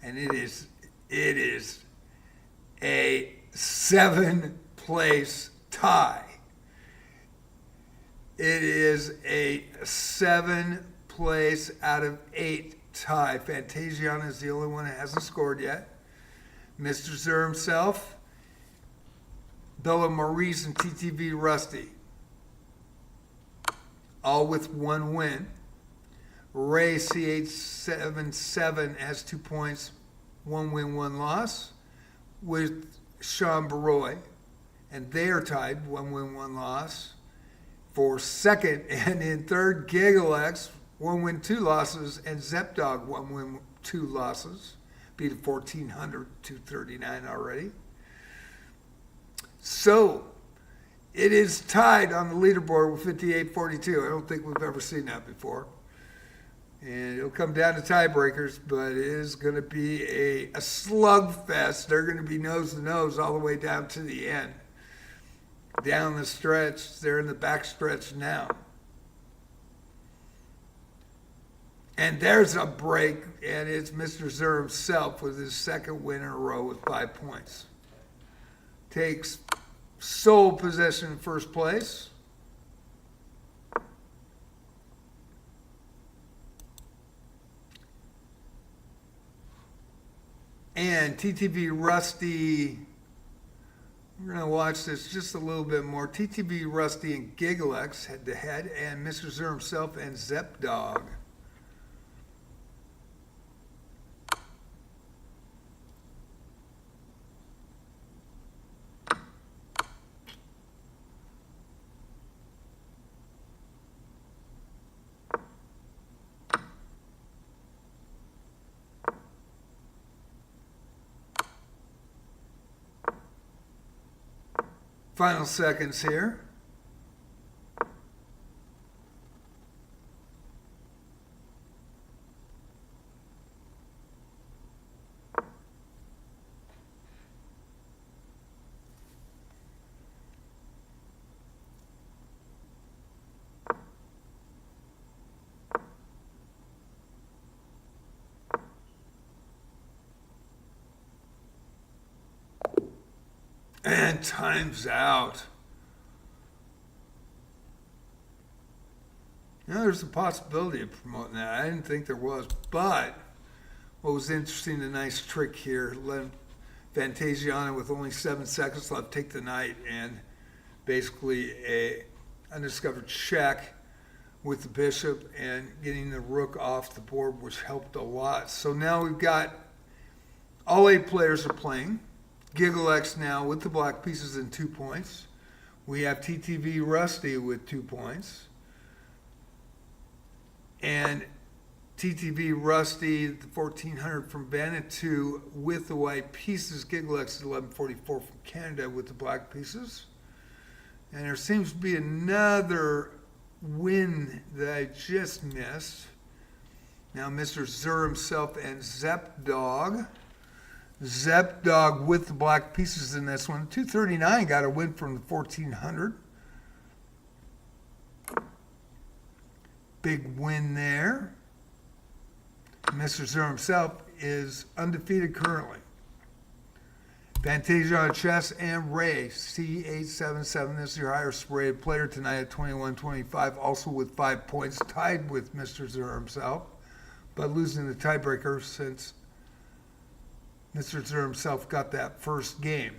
And it is a 7-place tie. It is a 7-place out of 8 tie. Fantasiana is the only one that hasn't scored yet. Mr. Zer himself, Bella Maurice, and TTV Rusty, all with 1 win. Ray C877 has 2 points, 1 win, 1 loss, with Sean Baroy, and they are tied, 1 win, 1 loss. For second and in third, Gigalex, 1 win, 2 losses, and Zepdog, 1 win, 2 losses. Beat 1,400, 239 already. So, it is tied on the leaderboard with 58-42. I don't think we've ever seen that before. And it'll come down to tiebreakers, but it is going to be a slugfest. They're going to be nose to nose all the way down to the end. Down the stretch, they're in the back stretch now. And there's a break, and it's Mr. Zer himself with his second win in a row with 5 points. Takes sole possession in first place. And TTV Rusty, we're going to watch this just a little bit more. TTV Rusty and Gigalex head to head, and Mr. Zer himself and Zepdog. Final seconds here. And time's out. You know, there's a possibility of promoting that. I didn't think there was, but what was interesting, a nice trick here, let Fantasiana with only 7 seconds left take the knight, and basically a undiscovered check with the bishop and getting the rook off the board, which helped a lot. So now we've got all 8 players are playing. GiggleX now with the black pieces and 2 points. We have TTV Rusty with 2 points. And TTV Rusty, the 1400 from Vanuatu with the white pieces. GiggleX 1144 from Canada with the black pieces. And there seems to be another win that I just missed. Now Mr. Zur himself and Zepdog. Zepdog with the black pieces in this one. 239 got a win from the 1400. Big win there. Mr. Zur himself is undefeated currently. Fantasia on chess and Ray, C877. This is your highest rated player tonight at 21-25, also with 5 points, tied with Mr. Zur himself, but losing the tiebreaker since Mr. Zur himself got that first game.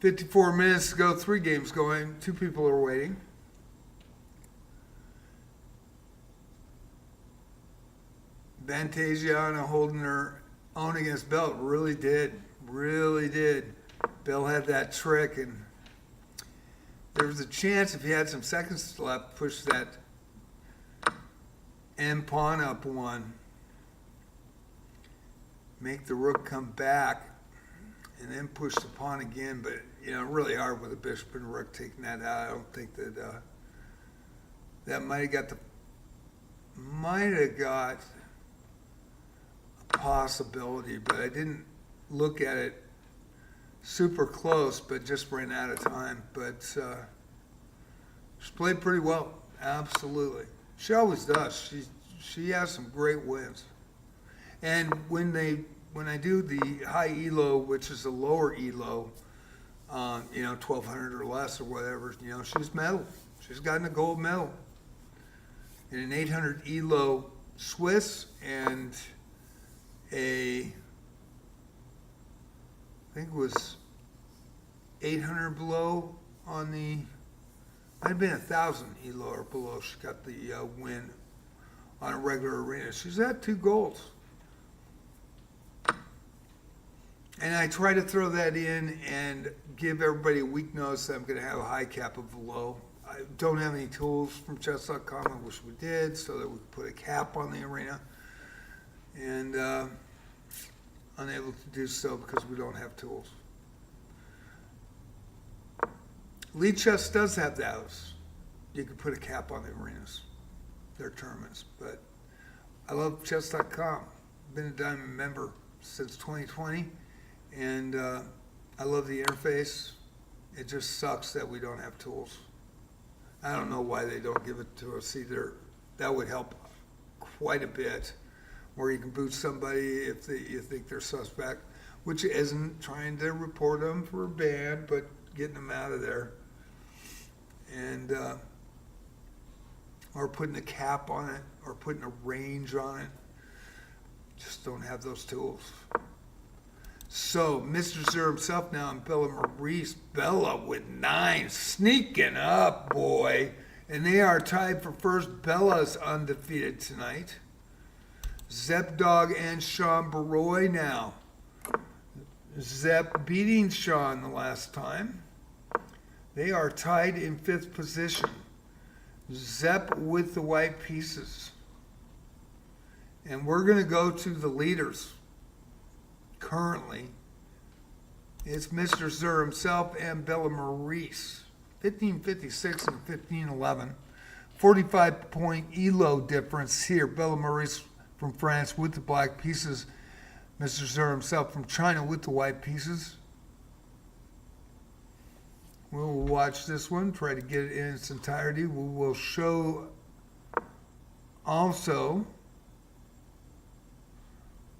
"54 minutes to go, 3 games going, 2 people are waiting." Fantasiana holding her own against Bell. Really did. Bell had that trick, and there was a chance if he had some seconds left, push that end pawn up 1. Make the rook come back, and then push the pawn again, but really hard with the bishop and rook taking that out. I don't think that that might have got a possibility, but I didn't look at it super close, but just ran out of time. But she played pretty well, absolutely. She always does. She has some great wins, and when I do the high ELO, which is the lower ELO, 1200 or less or whatever, she's medal. She's gotten a gold medal in an 800 ELO Swiss and I think it was 800 below on the, might have been 1,000 ELO or below. She got the win on a regular arena. She's had 2 golds. And I try to throw that in and give everybody a week notice that I'm going to have a high cap of a low. I don't have any tools from chess.com. I wish we did, so that we could put a cap on the arena. And unable to do so because we don't have tools. Lead Chess does have those. You can put a cap on the arenas, their tournaments. But I love chess.com. Been a Diamond member since 2020. And I love the interface. It just sucks that we don't have tools. I don't know why they don't give it to us either. That would help quite a bit, where you can boot somebody if you think they're suspect, which isn't trying to report them for a ban, but getting them out of there. And or putting a cap on it, or putting a range on it. Just don't have those tools. So, Mr. Zur himself now and Bella Maurice. Bella with 9, sneaking up, boy. And they are tied for first. Bella's undefeated tonight. Zepdog and Sean Baroy now. Zep beating Sean the last time. They are tied in 5th position. Zep with the white pieces. And we're going to go to the leaders. currently. It's Mr. Zur himself and Bella Maurice. 1556 and 1511. 45-point ELO difference here. Bella Maurice from France with the black pieces. Mr. Zur himself from China with the white pieces. We'll watch this one, try to get it in its entirety. We will show also,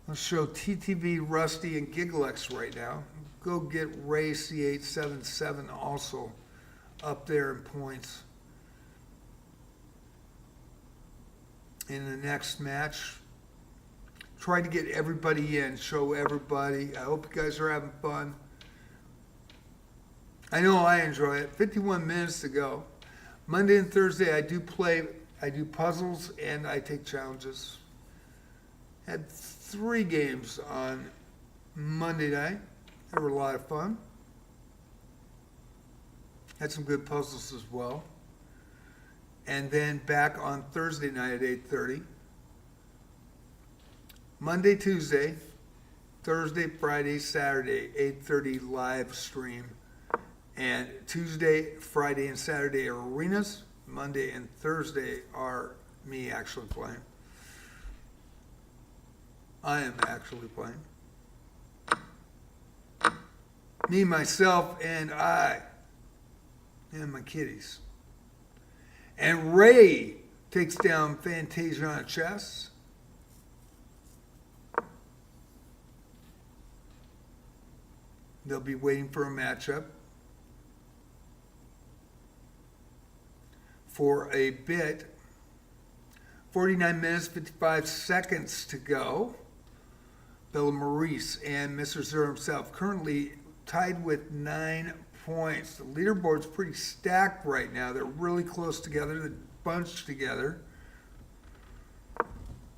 let's show TTV, Rusty, and Gigalex right now. Go get Ray C877 also up there in points. In the next match, try to get everybody in, show everybody. I hope you guys are having fun. I know I enjoy it. 51 minutes to go. Monday and Thursday I do puzzles and I take challenges. Had 3 games on Monday night. They were a lot of fun. Had some good puzzles as well. And then back on Thursday night at 8:30. Monday, Tuesday, Thursday, Friday, Saturday, 8:30 live stream. And Tuesday, Friday, and Saturday are arenas. Monday and Thursday are me actually playing. I am actually playing. Me, myself, and I. And my kitties. And Ray takes down Fantasia on chess. They'll be waiting for a matchup. For a bit. 49 minutes, 55 seconds to go. Bella Maurice and Mr. Zur himself currently tied with 9 points. The leaderboard's pretty stacked right now. They're really close together. They're bunched together.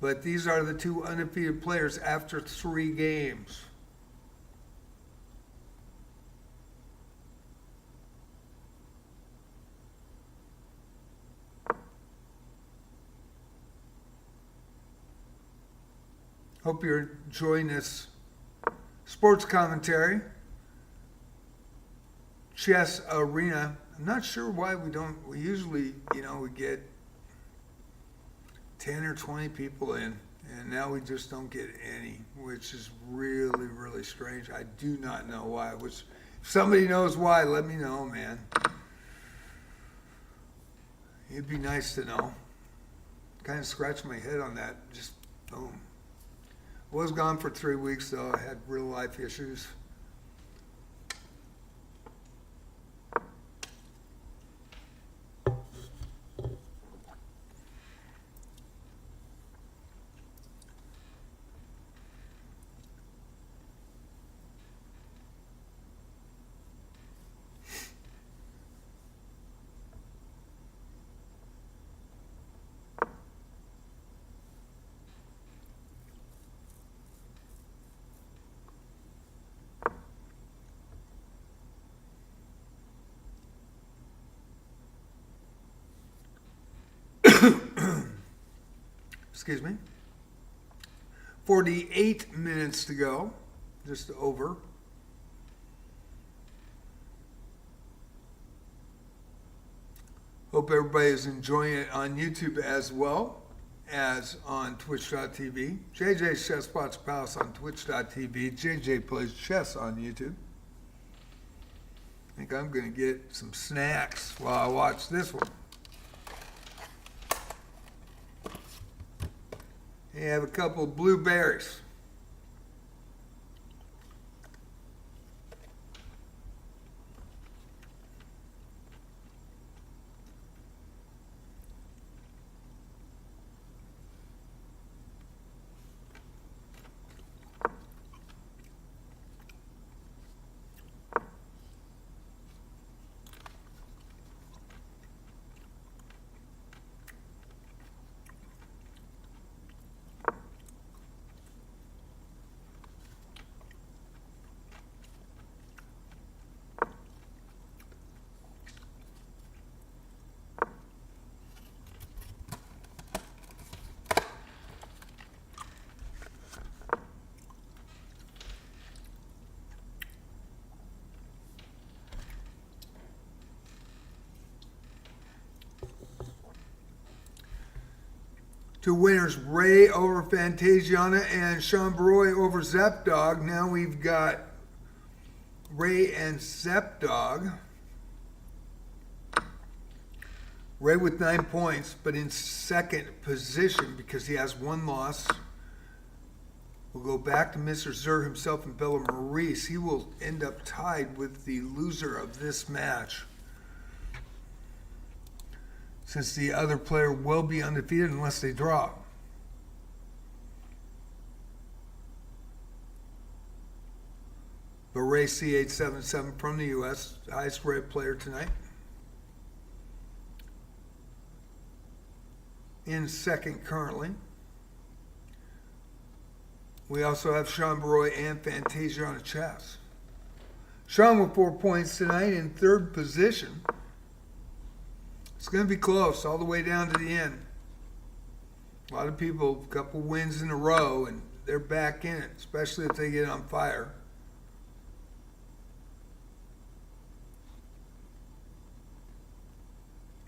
But these are the 2 undefeated players after 3 games. Hope you're enjoying this sports commentary. Chess Arena. I'm not sure why we usually, we get 10 or 20 people in, and now we just don't get any, which is really, really strange. I do not know why, which, if somebody knows why, let me know, man. It'd be nice to know. Kind of scratched my head on that, just boom. Was gone for 3 weeks, though. I had real life issues. Excuse me. 48 minutes to go, just over. Hope everybody is enjoying it on YouTube as well as on twitch.tv. JJ's Chess Spots Palace on twitch.tv. JJ Plays Chess on YouTube. I think I'm going to get some snacks while I watch this one. You have a couple of blueberries. Two winners, Ray over Fantasiana and Sean Baroy over Zepdog. Now we've got Ray and Zepdog. Ray with 9 points, but in second position because he has one loss. We'll go back to Mr. Zur himself and Bella Maurice. He will end up tied with the loser of this match, since the other player will be undefeated unless they draw. But Ray C877 from the U.S., highest rated player tonight. In second currently. We also have Sean Baroy and Fantasia on the chess. Sean with 4 points tonight in third position. It's going to be close all the way down to the end. A lot of people, a couple wins in a row, and they're back in it, especially if they get on fire.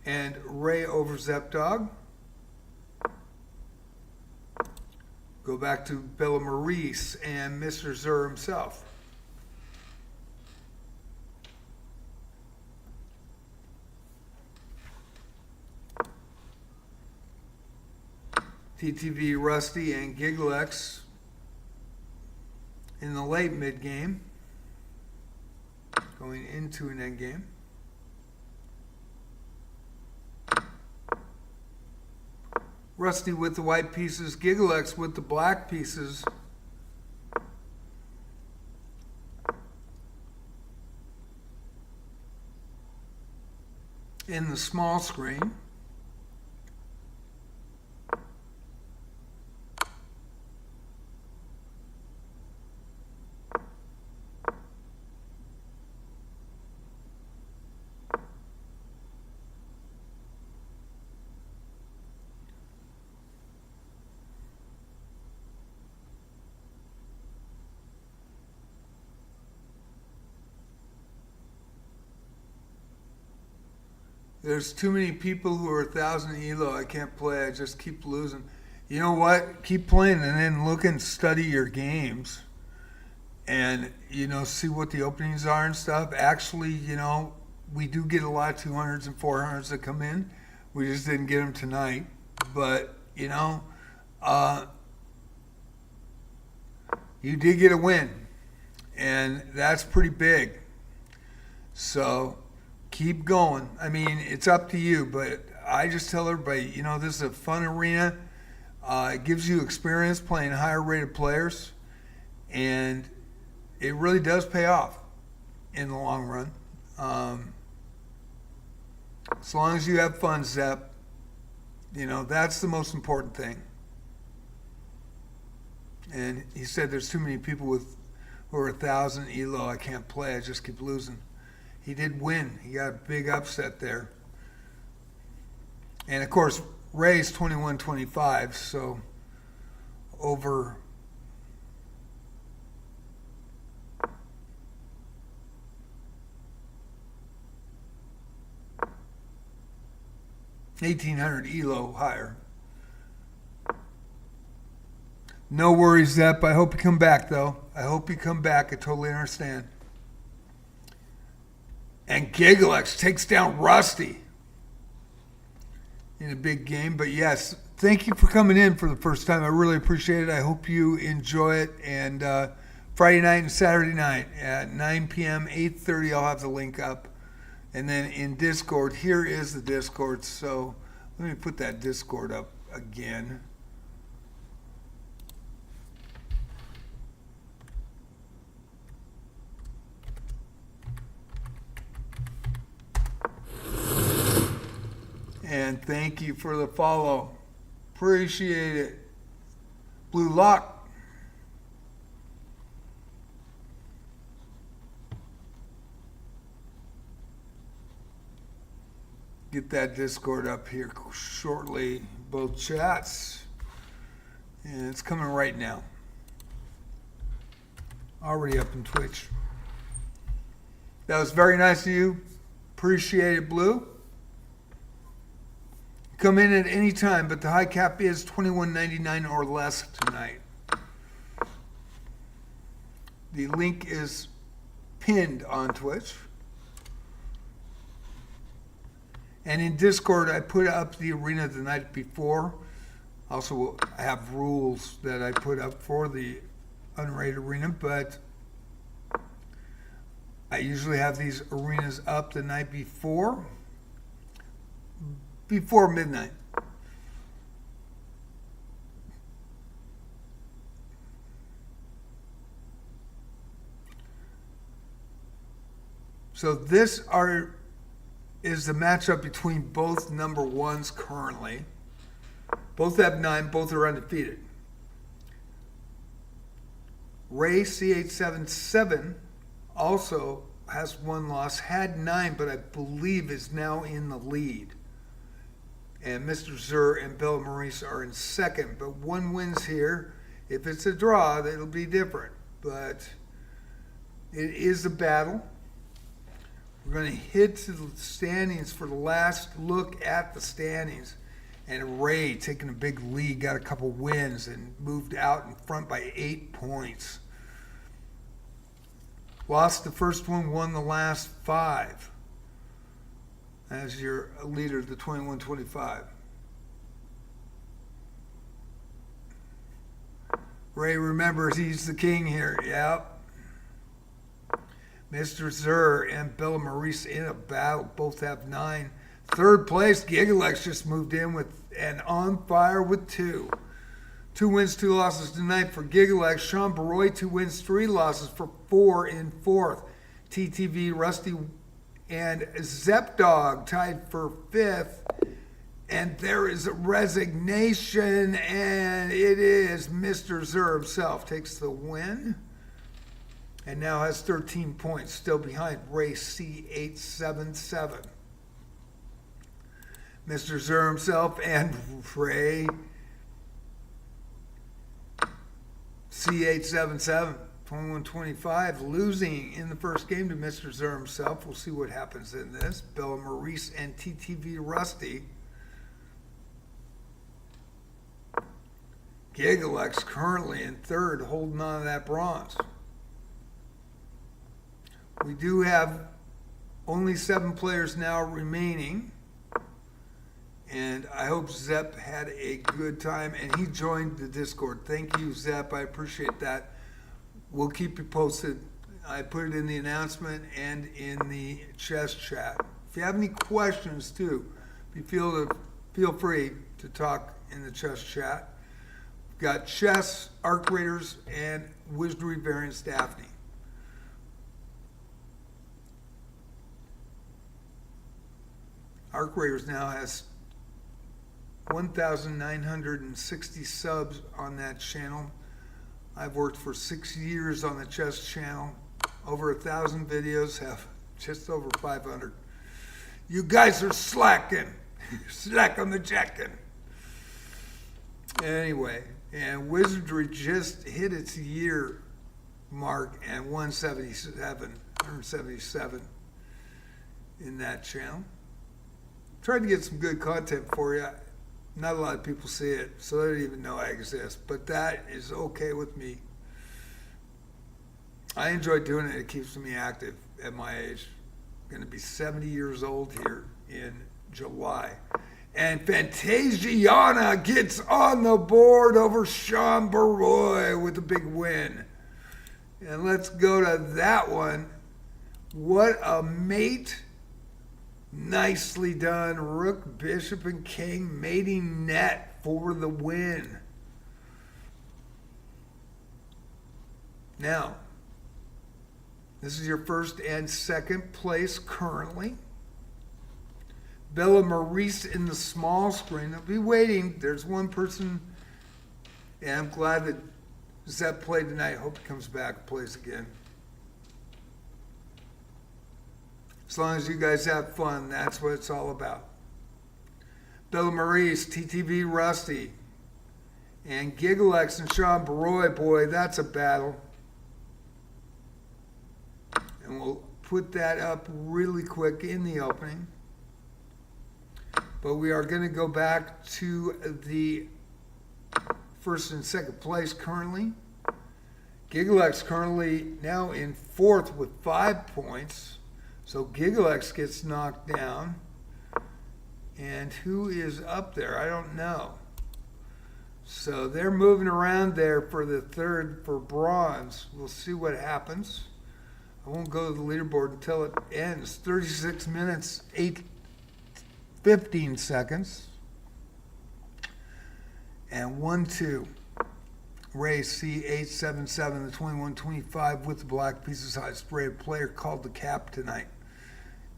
And Ray over Zepdog. Go back to Bella Maurice and Mr. Zur himself. TTV Rusty and GiggleX in the late mid-game, going into an end game. Rusty with the white pieces, GiggleX with the black pieces. In the small screen. There's too many people who are 1,000 ELO. I can't play. I just keep losing. You know what? Keep playing and then look and study your games and, see what the openings are and stuff. Actually, we do get a lot of 200s and 400s that come in. We just didn't get them tonight. But, you did get a win. And that's pretty big. So keep going. I mean, it's up to you, but I just tell everybody, this is a fun arena. It gives you experience playing higher rated players, and it really does pay off in the long run. As long as you have fun, Zep, that's the most important thing. And he said there's too many people who are 1,000 ELO. I can't play. I just keep losing. He did win. He got a big upset there. And, of course, Ray's 21-25, so over $1,800 ELO higher. No worries, Zep. I hope you come back, though. I hope you come back. I totally understand. And GiggleX takes down Rusty in a big game. But yes, thank you for coming in for the first time. I really appreciate it. I hope you enjoy it. And Friday night and Saturday night at 9 p.m., 8:30, I'll have the link up. And then in Discord, here is the Discord. So let me put that Discord up again. And thank you for the follow. Appreciate it. Blue Lock. Get that Discord up here shortly. Both chats. And it's coming right now. Already up in Twitch. That was very nice of you. Appreciate it, Blue. Come in at any time, but the high cap is $21.99 or less tonight. The link is pinned on Twitch. And in Discord, I put up the arena the night before. Also, I have rules that I put up for the Unrated Arena, but I usually have these arenas up the night before midnight. So this is the matchup between both number ones currently. Both have 9, both are undefeated. Ray C877 also has 1 loss, had 9, but I believe is now in the lead. And Mr. Zur and Bella Maurice are in second, but one wins here. If it's a draw, it'll be different. But it is a battle. We're going to hit to the standings for the last look at the standings. And Ray taking a big lead, got a couple wins, and moved out in front by 8 points. Lost the first one, won the last 5. As your leader of the 21-25. Ray remembers he's the king here. Yep. Mr. Zur and Bella Maurice in a battle. Both have 9. Third place, Gigalex just moved in with and on fire with 2. 2 wins, 2 losses tonight for Gigalex. Sean Baroy, 2 wins, 3 losses for 4 in 4th. TTV, Rusty, and Zepdog tied for 5th. And there is a resignation, and it is Mr. Zur himself takes the win. And now has 13 points, still behind Ray C877. Mr. Zur himself and Ray C877, 21-25, losing in the first game to Mr. Zur himself. We'll see what happens in this. Bella Maurice and TTV Rusty. Gigalex currently in 3rd, holding on to that bronze. We do have only 7 players now remaining. And I hope Zep had a good time, and he joined the Discord. Thank you, Zep. I appreciate that. We'll keep you posted. I put it in the announcement and in the chess chat. If you have any questions, too, feel free to talk in the chess chat. We've got chess, Arc Raiders, and Wizardry Variants Daphne. Arc Raiders now has 1,960 subs on that channel. I've worked for 6 years on the chess channel. Over 1,000 videos, have just over 500. You guys are slacking. Slack on the jacking. Anyway, and Wizardry just hit its year mark at 177 in that channel. Tried to get some good content for you. Not a lot of people see it, so they don't even know I exist. But that is okay with me. I enjoy doing it. It keeps me active at my age. I'm going to be 70 years old here in July. And Fantasiana gets on the board over Sean Baroy with a big win. And let's go to that one. What a mate. Nicely done. Rook, Bishop, and King mating net for the win. Now, this is your first and second place currently. Bella Maurice in the small screen. I'll be waiting. There's one person, and I'm glad that Zep played tonight. Hope he comes back and plays again. As long as you guys have fun, that's what it's all about. Bella Maurice, TTV Rusty, and Gigalex and Sean Baroy. Boy, that's a battle. And we'll put that up really quick in the opening. But we are going to go back to the first and second place currently. Gigalex currently now in fourth with 5 points. So Gigalex gets knocked down. And who is up there? I don't know. So they're moving around there for the third for bronze. We'll see what happens. I won't go to the leaderboard until it ends. 36 minutes, 15 seconds. And 1-2. Ray C877, the 2125 with the black pieces high spray player called the cap tonight.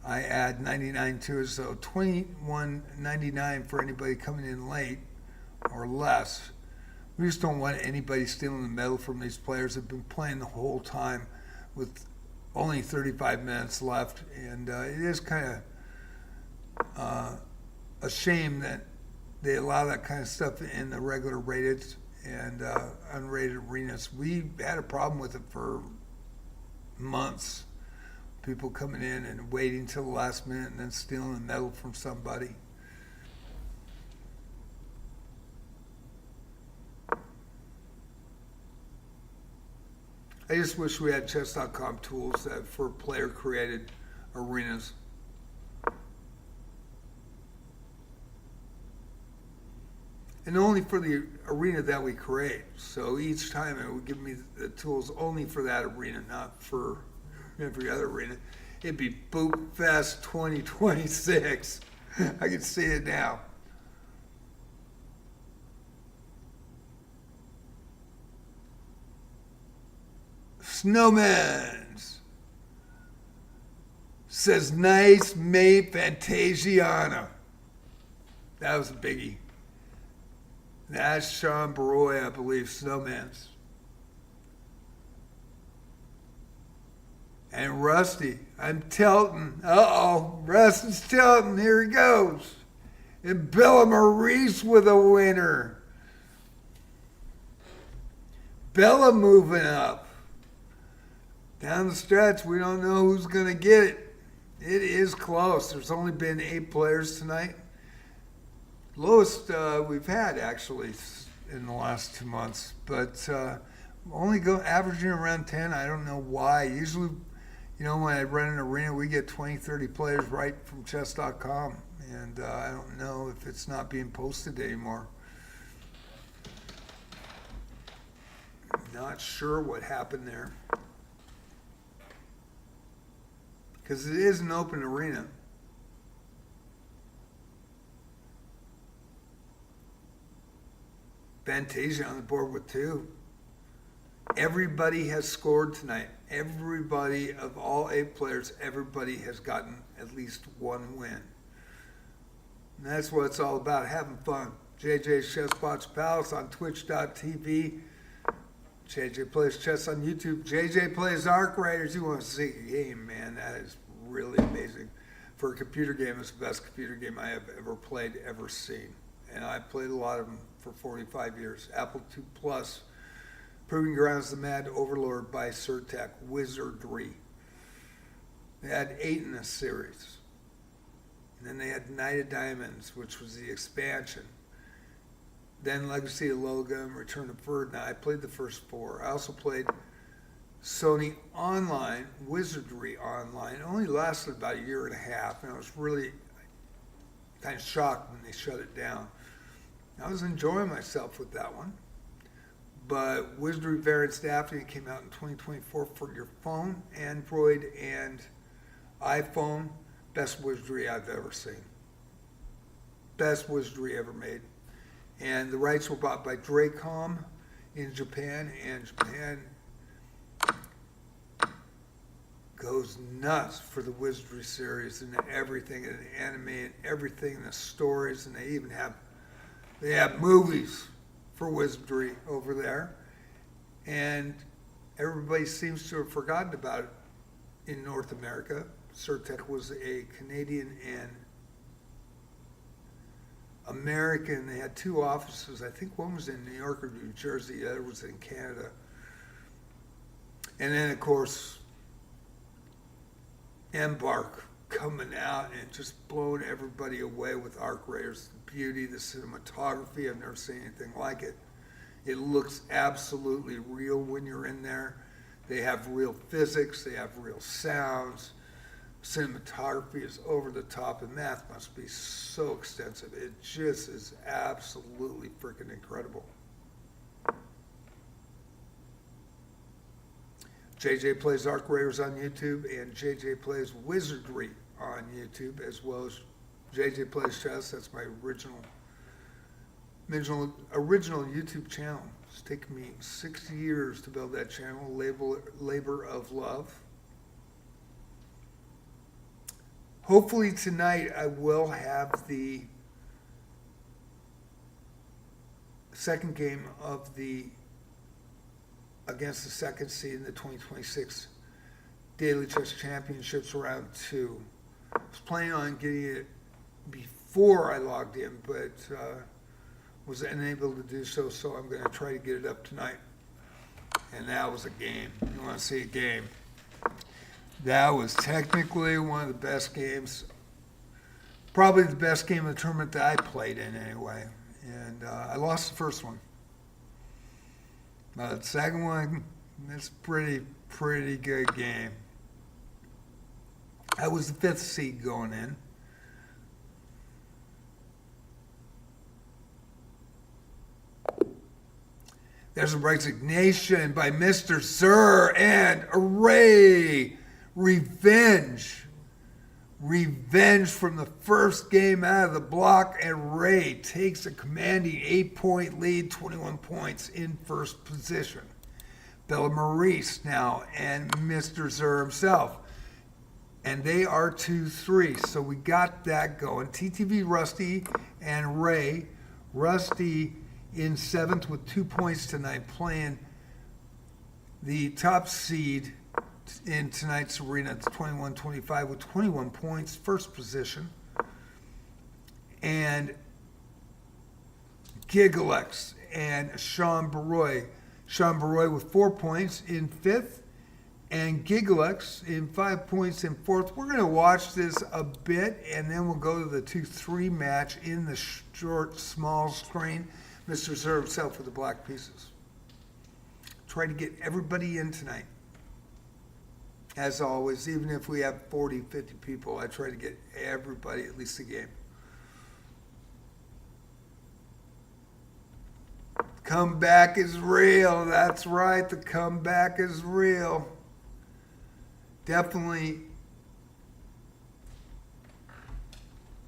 I add 99 to it, so 21.99 for anybody coming in late or less. We just don't want anybody stealing the medal from these players. They've been playing the whole time with only 35 minutes left, and it is kind of a shame that they allow that kind of stuff in the regular rated and unrated arenas. We had a problem with it for months. People coming in and waiting till the last minute and then stealing the medal from somebody. I just wish we had chess.com tools that for player created arenas. And only for the arena that we create. So each time it would give me the tools only for that arena, not for every other arena. It'd be Boot Fest 2026. I can see it now. Snowman's says nice May Fantasiana. That was a biggie. That's Sean Baroy, I believe, Snowman's. And Rusty, I'm tilting. Uh-oh, Rusty's tilting. Here he goes. And Bella Maurice with a winner. Bella moving up. Down the stretch, we don't know who's going to get it. It is close. There's only been 8 players tonight. Lowest we've had, actually, in the last 2 months. But only averaging around 10. I don't know why. Usually, you know, when I run an arena, we get 20, 30 players right from chess.com. And I don't know if it's not being posted anymore. Not sure what happened there. Because it is an open arena. Fantasia on the board with 2. Everybody has scored tonight. Everybody of all 8 players, everybody has gotten at least 1 win. And that's what it's all about, having fun. JJ's Chess Botch Palace on twitch.tv. JJ Plays Chess on YouTube. JJ Plays Arc Raiders. You want to see a game, man. That is really amazing. For a computer game, it's the best computer game I have ever played, ever seen. And I've played a lot of them for 45 years. Apple II Plus, Proving Grounds, The Mad Overlord by Surtech, Wizardry. They had 8 in this series. And then they had Knight of Diamonds, which was the expansion. Then Legacy of Logam, Return of Ferd. Now, I played the first 4. I also played Sony Online, Wizardry Online. It only lasted about a year and a half, and I was really kind of shocked when they shut it down. I was enjoying myself with that one. But Wizardry Variant Daphne came out in 2024 for your phone, Android, and iPhone. Best Wizardry I've ever seen. Best Wizardry ever made. And the rights were bought by Dracom in Japan, and Japan goes nuts for the Wizardry series and everything, and the anime and everything, and the stories, and they even have movies for Wizardry over there. And everybody seems to have forgotten about it in North America. Surtech was a Canadian and American. They had 2 offices. I think one was in New York or New Jersey. The other was in Canada. And then, of course, Embark coming out and just blowing everybody away with arc raiders. The beauty, the cinematography, I've never seen anything like it. It looks absolutely real when you're in there. They have real physics, they have real sounds. Cinematography is over the top, and math must be so extensive. It just is absolutely freaking incredible. JJ Plays Arc Raiders on YouTube, and JJ Plays Wizardry on YouTube, as well as JJ Plays Chess. That's my original YouTube channel. It's taken me 6 years to build that channel, labor of love. Hopefully tonight I will have the second game of against the second seed in the 2026 Daily Chess Championships round 2. I was planning on getting it before I logged in, but was unable to do so, so I'm going to try to get it up tonight. And that was a game. You want to see a game? That was technically one of the best games, probably the best game of the tournament that I played in anyway. And I lost the first one. The second one, it's pretty good game. I was the 5th seed going in. There's a resignation by Mr. Sir and Array. Revenge from the first game out of the block, and Ray takes a commanding 8-point lead, 21 points in first position. Bella Maurice now and Mr. Zur himself, and they are 2-3, so we got that going. TTV Rusty and Ray. Rusty in 7th with 2 points tonight, playing the top seed in tonight's arena. It's 21-25 with 21 points, first position. And Gigalex and Sean Baroy. Sean Baroy with 4 points in 5th, and Gigalex in 5 points in 4th. We're going to watch this a bit, and then we'll go to the 2-3 match in the short, small screen. Mr. Zer himself with the black pieces. Try to get everybody in tonight. As always, even if we have 40, 50 people, I try to get everybody at least a game. Comeback is real. That's right. The comeback is real. Definitely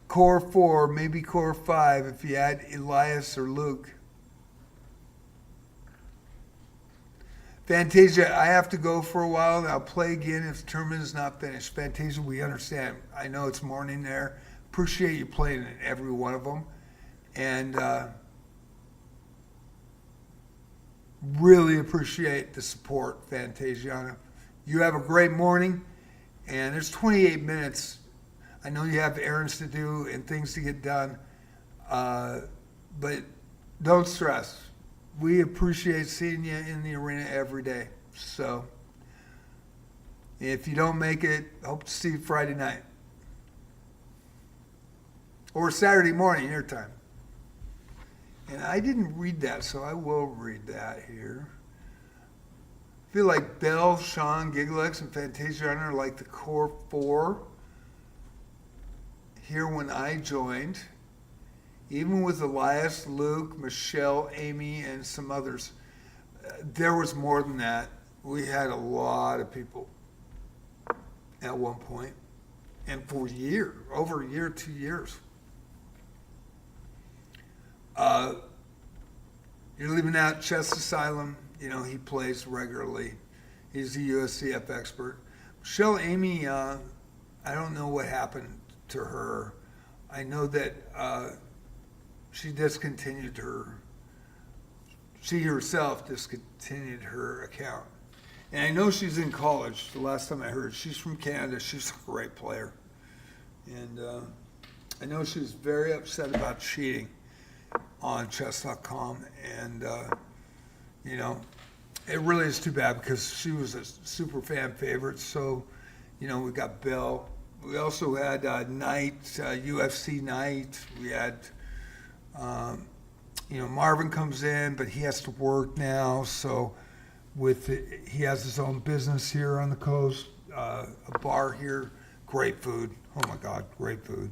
core 4, maybe core 5 if you add Elias or Luke. Fantasia, I have to go for a while, and I'll play again if the tournament is not finished. Fantasia, we understand. I know it's morning there. Appreciate you playing in every one of them. And really appreciate the support, Fantasiana. You have a great morning, and there's 28 minutes. I know you have errands to do and things to get done, but don't stress. We appreciate seeing you in the arena every day. So if you don't make it, hope to see you Friday night. Or Saturday morning, your time. And I didn't read that, so I will read that here. I feel like Bell, Sean, Gigalex, and Fantasia are like the core 4 here when I joined. Even with Elias, Luke, Michelle, Amy, and some others, there was more than that. We had a lot of people at one point, and for a year, over a year, 2 years. You're leaving out Chess Asylum. You know, he plays regularly. He's a USCF expert. Michelle, Amy, I don't know what happened to her. I know that she herself discontinued her account. And I know she's in college, the last time I heard. She's from Canada. She's a great player. And I know she was very upset about cheating on chess.com. And, you know, it really is too bad because she was a super fan favorite. So, you know, we got Bill, We also had night, UFC night. We had, Marvin comes in, but he has to work now. So he has his own business here on the coast, a bar here. Great food. Oh my God, great food.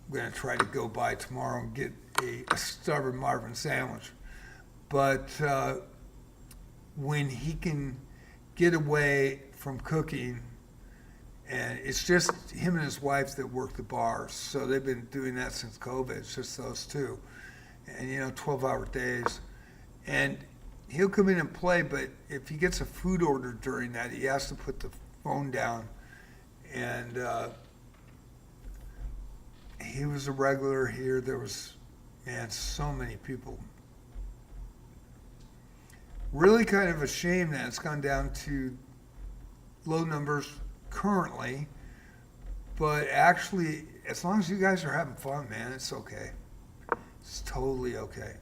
I'm going to try to go by tomorrow and get a stubborn Marvin sandwich. But when he can get away from cooking, and it's just him and his wife that work the bars, so they've been doing that since COVID. It's just those two, and 12-hour days, and he'll come in and play. But if he gets a food order during that, he has to put the phone down, and he was a regular here. There was, so many people. Really kind of a shame that it's gone down to low numbers currently, but actually, as long as you guys are having fun, man, it's okay. It's totally okay.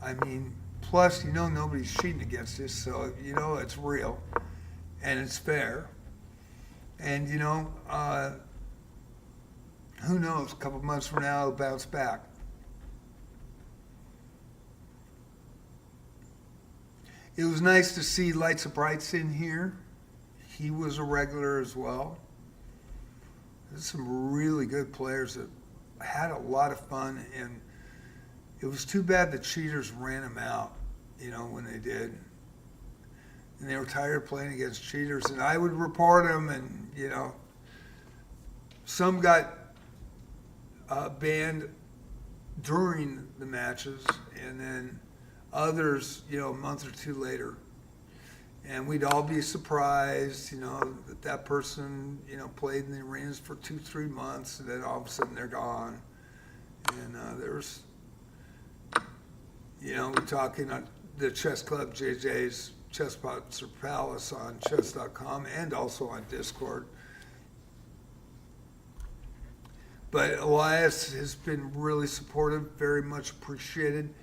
I mean, plus, nobody's cheating against you, so it's real and it's fair. And who knows? A couple months from now, it'll bounce back. It was nice to see Lights of Brights in here. He was a regular as well. There's some really good players that had a lot of fun, and it was too bad the cheaters ran them out, when they did. And they were tired of playing against cheaters, and I would report them, and, some got banned during the matches, and then others, a month or two later. And we'd all be surprised, that person, played in the arenas for 2-3 months, and then all of a sudden they're gone. And there's, we're talking on the chess club, JJ's Chess Pots or Palace on chess.com and also on Discord. But Elias has been really supportive, very much appreciated.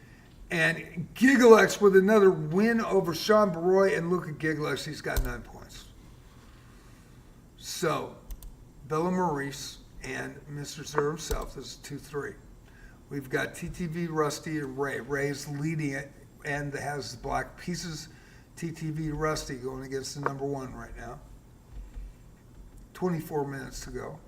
And Gigalex with another win over Sean Baroy, and look at Gigalex, he's got 9 points. So, Bella Maurice and Mr. Zero himself, this is 2-3. We've got TTV, Rusty, and Ray. Ray's leading it and has the black pieces. TTV, Rusty going against the number one right now. 24 minutes to go.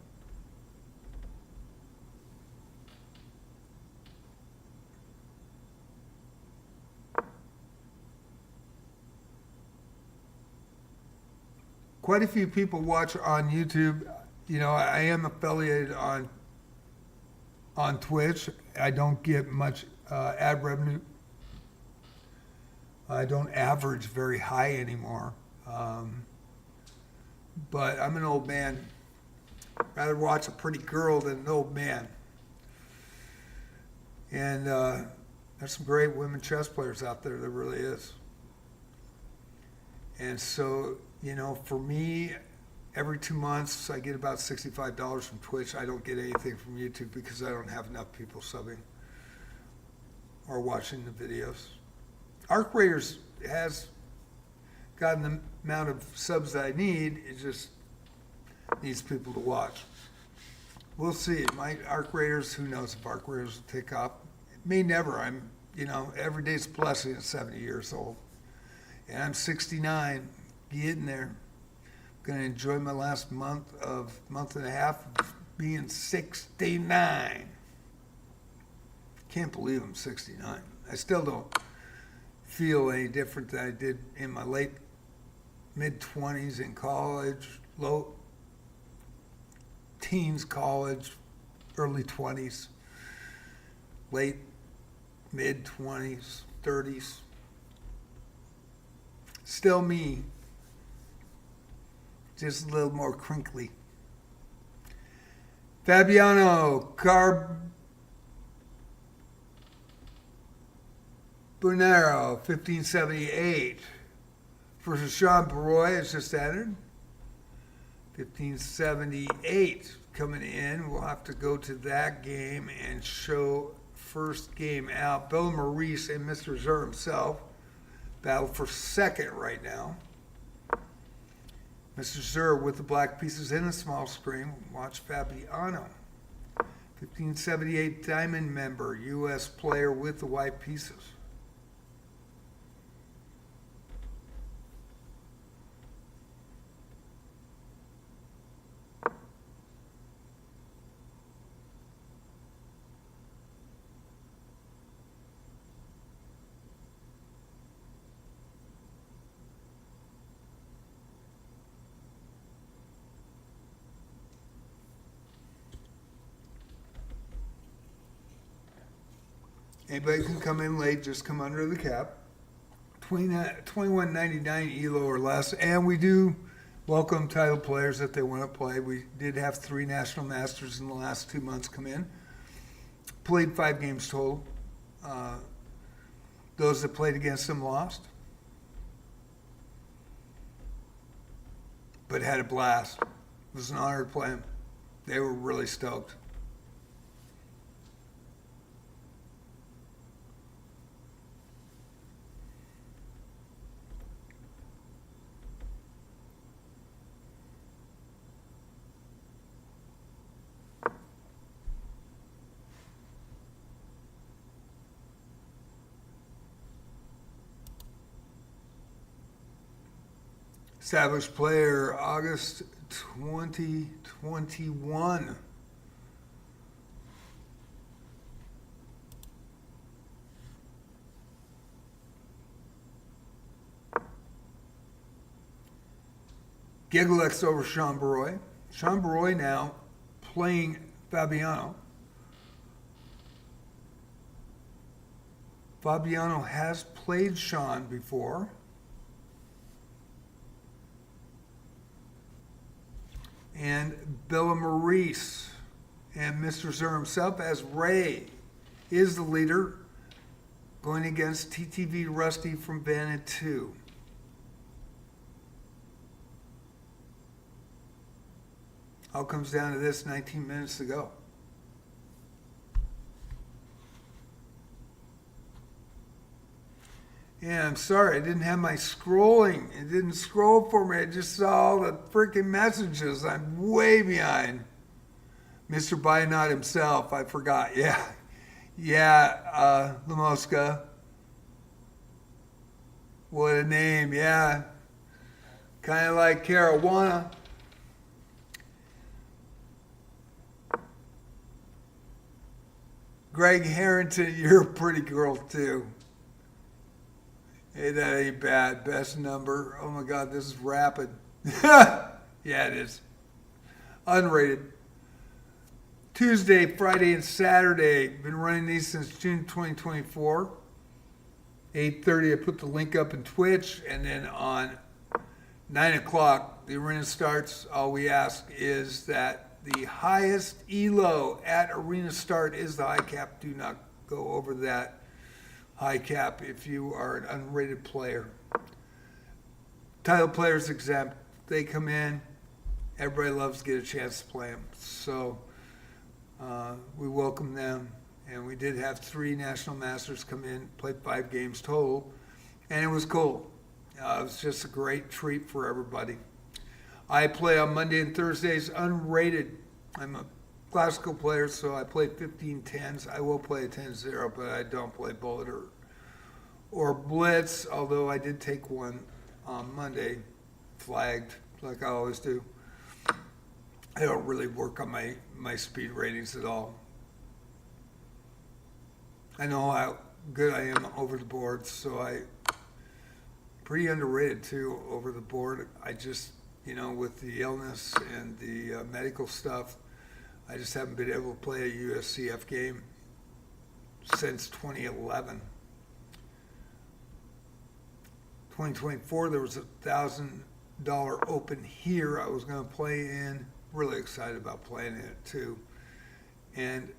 Quite a few people watch on YouTube. I am affiliated on Twitch. I don't get much ad revenue. I don't average very high anymore. But I'm an old man. I'd rather watch a pretty girl than an old man. And there's some great women chess players out there. There really is. And so, for me, every 2 months I get about $65 from Twitch. I don't get anything from YouTube because I don't have enough people subbing or watching the videos. Arc Raiders has gotten the amount of subs that I need. It just needs people to watch. We'll see. My Arc Raiders, who knows if Arc Raiders will take off. It may never. I'm, every day's a blessing at 70 years old. And I'm 69, getting there. I'm going to enjoy my last month and a half of being 69. Can't believe I'm 69. I still don't feel any different than I did in my mid-20s in college, low teens college, early 20s, late mid-20s, 30s. Still me, just a little more crinkly. Fabiano Carbonero, 1578, versus Sean Baroy, has just entered. 1578 coming in. We'll have to go to that game and show first game out. Bill Maurice and Mr. Zur himself battle for second right now. Mr. Zur with the black pieces in the small screen. Watch Fabiano. 1578 Diamond member, U.S. player with the white pieces. Anybody can come in late, just come under the cap. 21.99 ELO or less. And we do welcome title players if they want to play. We did have 3 National Masters in the last 2 months come in. Played 5 games total. Those that played against them lost. But had a blast. It was an honor to play them. They were really stoked. Established player, August 2021. Gigalex over Sean Baroy. Sean Baroy now playing Fabiano. Fabiano has played Sean before. And Bella Maurice and Mr. Zur himself as Ray is the leader going against TTV Rusty from Vanna 2. All comes down to this, 19 minutes to go. Yeah, I'm sorry, I didn't have my scrolling. It didn't scroll for me. I just saw all the freaking messages. I'm way behind. Mr. Bynot himself, I forgot. Yeah, Lamosca. What a name, yeah. Kind of like Caruana. Greg Harrington, you're a pretty girl too. Hey, that ain't bad. Best number. Oh my God, this is rapid. Yeah, it is. Unrated. Tuesday, Friday, and Saturday. Been running these since June 2024. 8:30, I put the link up in Twitch, and then on 9 o'clock, the arena starts. All we ask is that the highest ELO at arena start is the high cap. Do not go over that high cap if you are an unrated player. Title players exempt. They come in. Everybody loves to get a chance to play them. So we welcome them. And we did have 3 National Masters come in, played 5 games total. And it was cool. It was just a great treat for everybody. I play on Monday and Thursdays unrated. I'm a classical player, so I play 15 10s. I will play a 10-0, but I don't play bullet or blitz, although I did take one on Monday, flagged, like I always do. I don't really work on my speed ratings at all. I know how good I am over the board, so I pretty underrated too over the board. I just, with the illness and the medical stuff, I just haven't been able to play a USCF game since 2011. 2024, there was $1,000 open here I was going to play in. Really excited about playing it too. And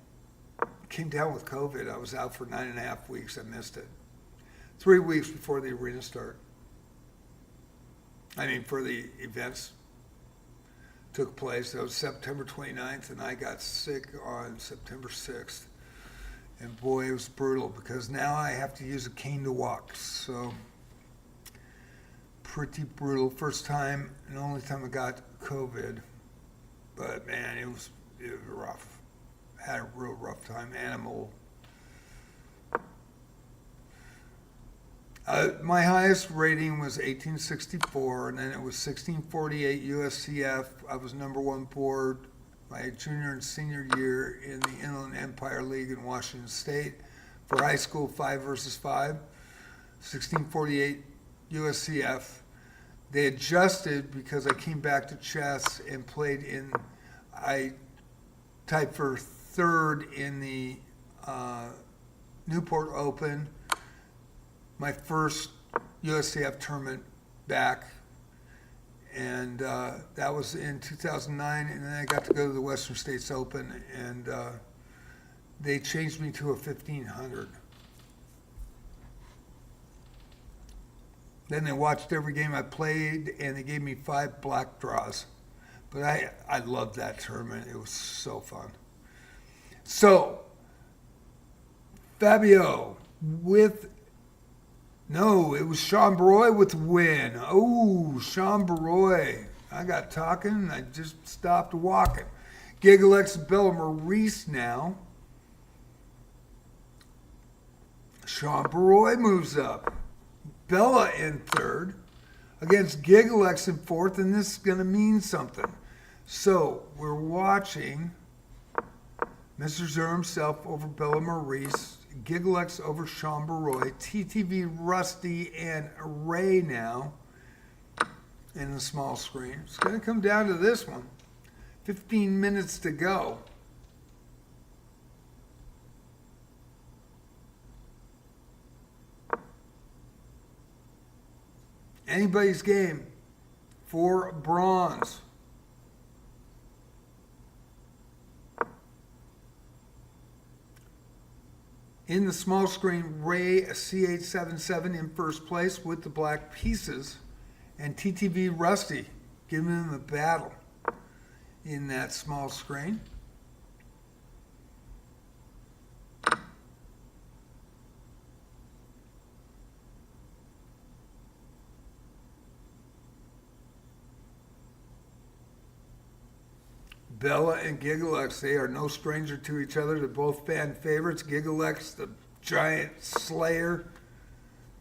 came down with COVID. I was out for 9.5 weeks. I missed it. 3 weeks before the arena start. For the events took place. That was September 29th, and I got sick on September 6th. And boy, it was brutal because now I have to use a cane to walk. So pretty brutal. First time and only time I got COVID. But man, it was rough. Had a real rough time. Animal. My highest rating was 1864, and then it was 1648 USCF. I was number one board my junior and senior year in the Inland Empire League in Washington State for high school 5 versus 5. 1648 USCF. They adjusted because I came back to chess and played in. I tied for third in the Newport Open, my first USCF tournament back, and that was in 2009. And then I got to go to the Western States Open, and they changed me to a 1500. Then they watched every game I played, and they gave me 5 black draws. But I loved that tournament. It was so fun. So, Fabio with, no, it was Sean Baroy with the win. Oh, Sean Baroy. I got talking, and I just stopped walking. Gigalex Bella Maurice now. Sean Baroy moves up. Bella in third against Gigalex in fourth, and this is going to mean something. So we're watching Mr. Zur himself over Bella Maurice, Gigalex over Sean Baroy, TTV Rusty and Ray now in the small screen. It's going to come down to this one. 15 minutes to go. Anybody's game for bronze. In the small screen, Ray C877 in first place with the black pieces, and TTV Rusty giving him a battle in that small screen. Bella and Gigalex, they are no stranger to each other. They're both fan favorites. Gigalex, the giant slayer.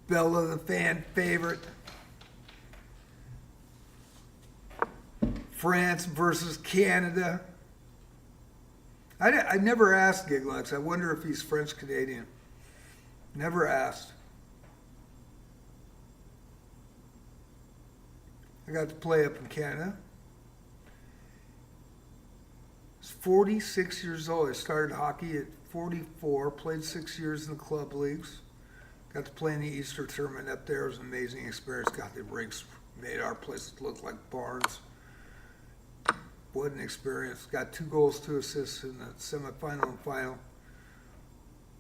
Bella, the fan favorite. France versus Canada. I never asked Gigalex. I wonder if he's French-Canadian. Never asked. I got to play up in Canada. 46 years old. I started hockey at 44, played 6 years in the club leagues. Got to play in the Easter tournament up there. It was an amazing experience. Got the rinks, made our place look like barns. What an experience. Got 2 goals, 2 assists in the semifinal and final.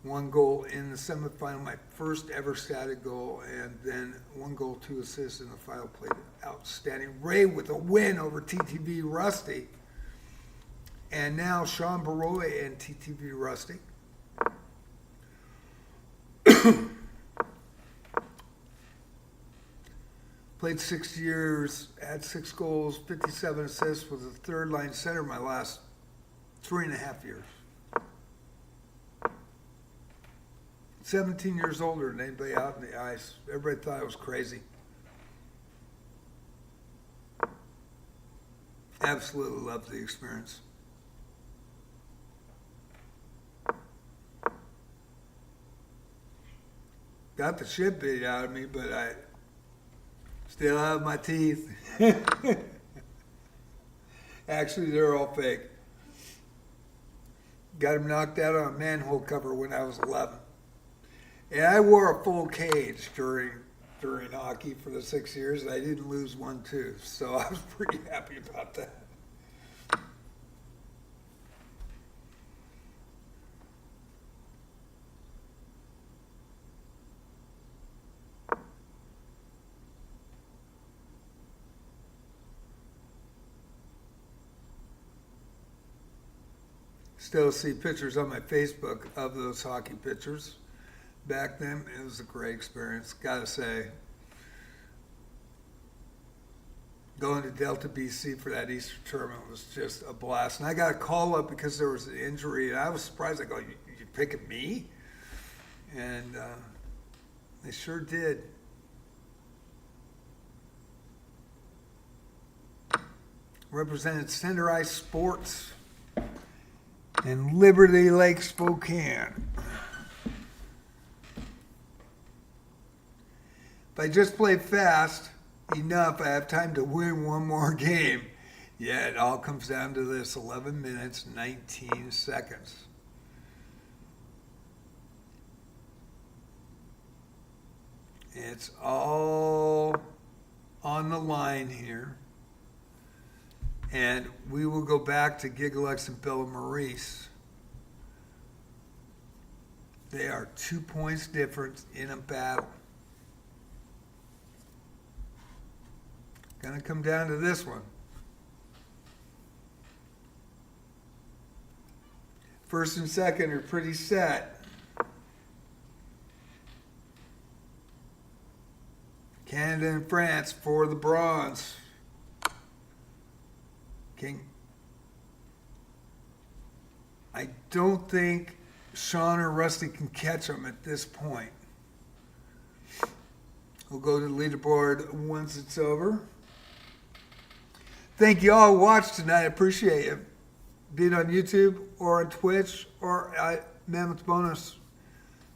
1 goal in the semifinal, my first ever static goal, and then 1 goal, 2 assists in the final. Played outstanding. Ray with a win over TTV Rusty. And now Sean Baroy and TTV Rusty. Played 6 years, had 6 goals, 57 assists, was a third line center my last 3.5 years. 17 years older than anybody out in the ice. Everybody thought I was crazy. Absolutely loved the experience. Got the shit beat out of me, but I still have my teeth. Actually, they're all fake. Got him knocked out on a manhole cover when I was 11. And I wore a full cage during hockey for the 6 years, and I didn't lose 1 tooth. So I was pretty happy about that. Still see pictures on my Facebook of those hockey pictures. Back then, it was a great experience, gotta say. going to Delta, BC for that Easter tournament was just a blast. And I got a call up because there was an injury, and I was surprised. I go, you picking me? And they sure did. Represented Center Ice Sports in Liberty Lake, Spokane. If I just play fast enough, I have time to win one more game. Yeah, it all comes down to this: 11 minutes, 19 seconds. It's all on the line here. And we will go back to Gigalex and Bella Maurice. They are 2 points difference in a battle. Gonna come down to this one. First and second are pretty set. Canada and France for the bronze. I don't think Sean or Rusty can catch him at this point. We'll go to the leaderboard once it's over. Thank you all who watched tonight. I appreciate it. Be it on YouTube or on Twitch or at Mammoth Bonus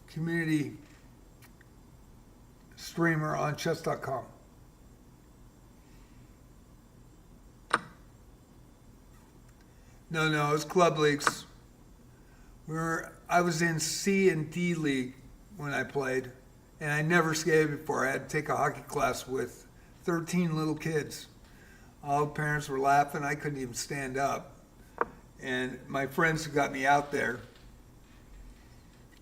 community streamer on chess.com. No, it's club leagues. I was in C and D league when I played, and I never skated before. I had to take a hockey class with 13 little kids. All the parents were laughing. I couldn't even stand up. And my friends who got me out there,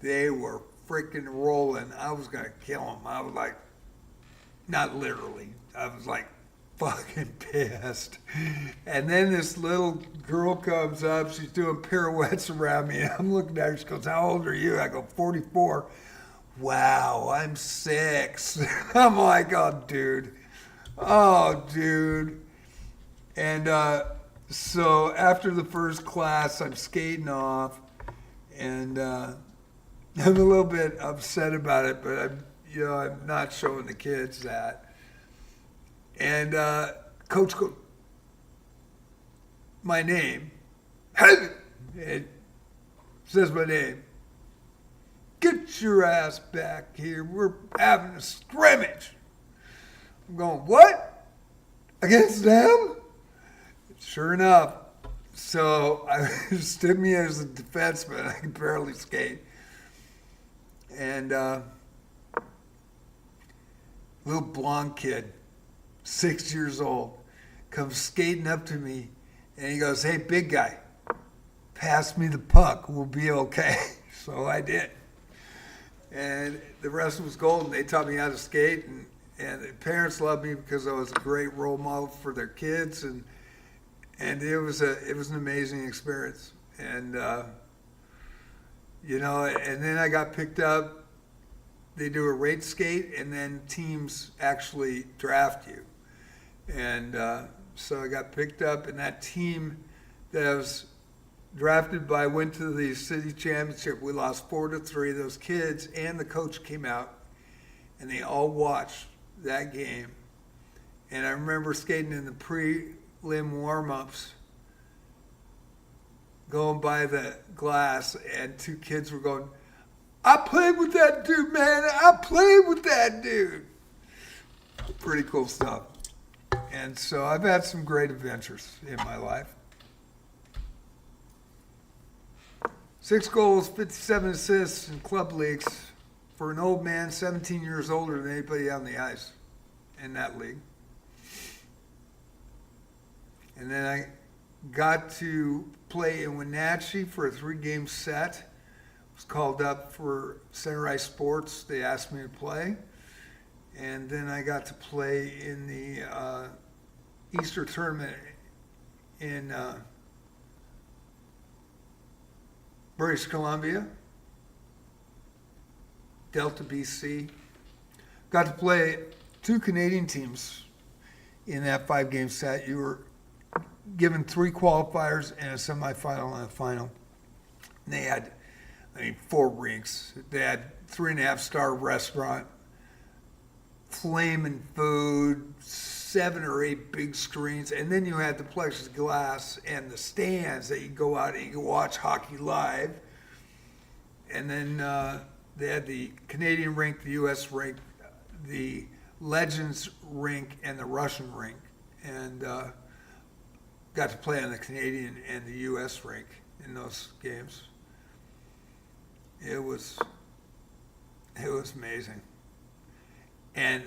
they were freaking rolling. I was going to kill them. I was like, not literally. I was like, fucking pissed. And then this little girl comes up. She's doing pirouettes around me. I'm looking at her. She goes, how old are you? I go, 44. Wow, I'm 6. I'm like, oh, dude. And so after the first class, I'm skating off. And I'm a little bit upset about it, but I'm not showing the kids that. And coach goes, my name, and says my name. Get your ass back here. We're having a scrimmage. I'm going, what? Against them? Sure enough. So I stood me as a defenseman. I could barely skate. And little blonde kid, 6 years old, comes skating up to me, and he goes, hey, big guy, pass me the puck. We'll be okay. So I did. And the rest was golden. They taught me how to skate, and the parents loved me because I was a great role model for their kids, and it was an amazing experience. And and then I got picked up. They do a rate skate, and then teams actually draft you. And so I got picked up, and that team that I was drafted by went to the city championship. We lost 4-3. Those kids and the coach came out, and they all watched that game. And I remember skating in the prelim warm-ups, going by the glass, and 2 kids were going, I played with that dude, man. I played with that dude. Pretty cool stuff. And so I've had some great adventures in my life. 6 goals, 57 assists in club leagues for an old man 17 years older than anybody on the ice in that league. And then I got to play in Wenatchee for a 3-game set. I was called up for Center Ice Sports. They asked me to play. And then I got to play in the Easter tournament in British Columbia, Delta, BC. Got to play 2 Canadian teams in that 5-game set. You were given 3 qualifiers and a semifinal and a final. And they had, 4 rinks. They had 3.5-star restaurant, flaming food, 7 or 8 big screens, and then you had the plexiglass and the stands that you go out and you can watch hockey live. And then they had the Canadian rink, the U.S. rink, the Legends rink, and the Russian rink, and got to play on the Canadian and the U.S. rink in those games. It was amazing. And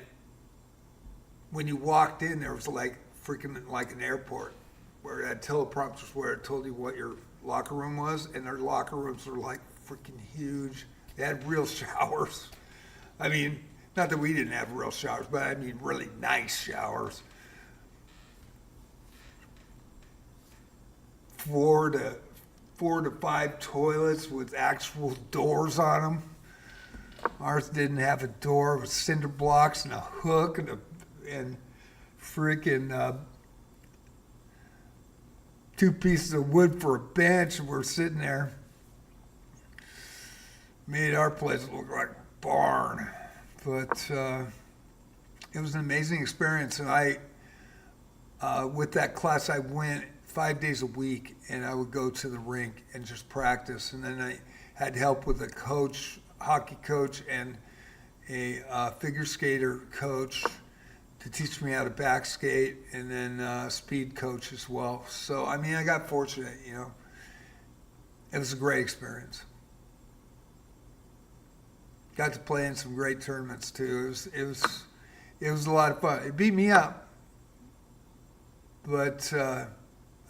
when you walked in, there was like freaking like an airport where it had teleprompters where it told you what your locker room was, and their locker rooms were like freaking huge. They had real showers. Not that we didn't have real showers, but really nice showers. 4 to 5 toilets with actual doors on them. Ours didn't have a door. It was cinder blocks and a hook and freaking 2 pieces of wood for a bench. And we're sitting there. Made our place look like a barn. But it was an amazing experience. And with that class, I went 5 days a week, and I would go to the rink and just practice. And then I had help with a coach, hockey coach, and a figure skater coach to teach me how to back skate, and then speed coach as well. So, I got fortunate, It was a great experience. Got to play in some great tournaments too. It was a lot of fun. It beat me up, but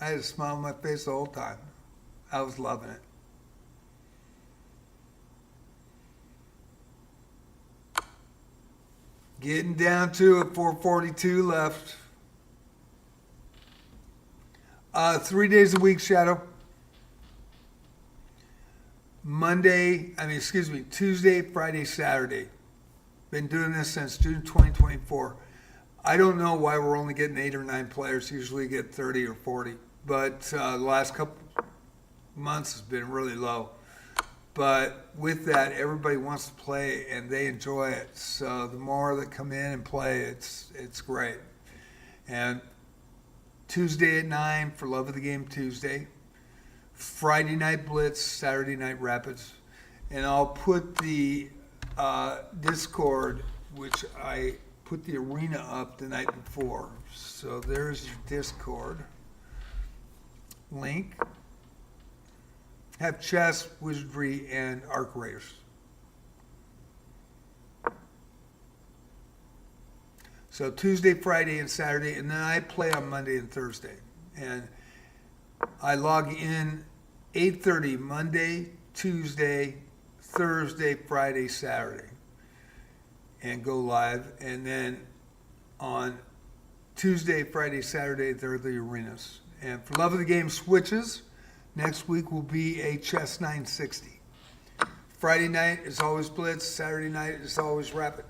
I had a smile on my face the whole time. I was loving it. Getting down to it, 4:42 left. 3 days a week, Shadow. Tuesday, Friday, Saturday. Been doing this since June 2024. I don't know why we're only getting 8 or 9 players. Usually get 30 or 40. But the last couple months has been really low. But with that, everybody wants to play and they enjoy it. So the more that come in and play, it's great. And Tuesday at 9 for Love of the Game Tuesday. Friday night Blitz, Saturday night Rapids. And I'll put the Discord, which I put the arena up the night before. So there's your Discord link. Have chess, wizardry, and arc raiders. So Tuesday, Friday, and Saturday, and then I play on Monday and Thursday. And I log in 8:30 Monday, Tuesday, Thursday, Friday, Saturday, and go live. And then on Tuesday, Friday, Saturday, they're the arenas. And for Love of the Game switches, next week will be a chess 960. Friday night is always Blitz. Saturday night is always Rapid.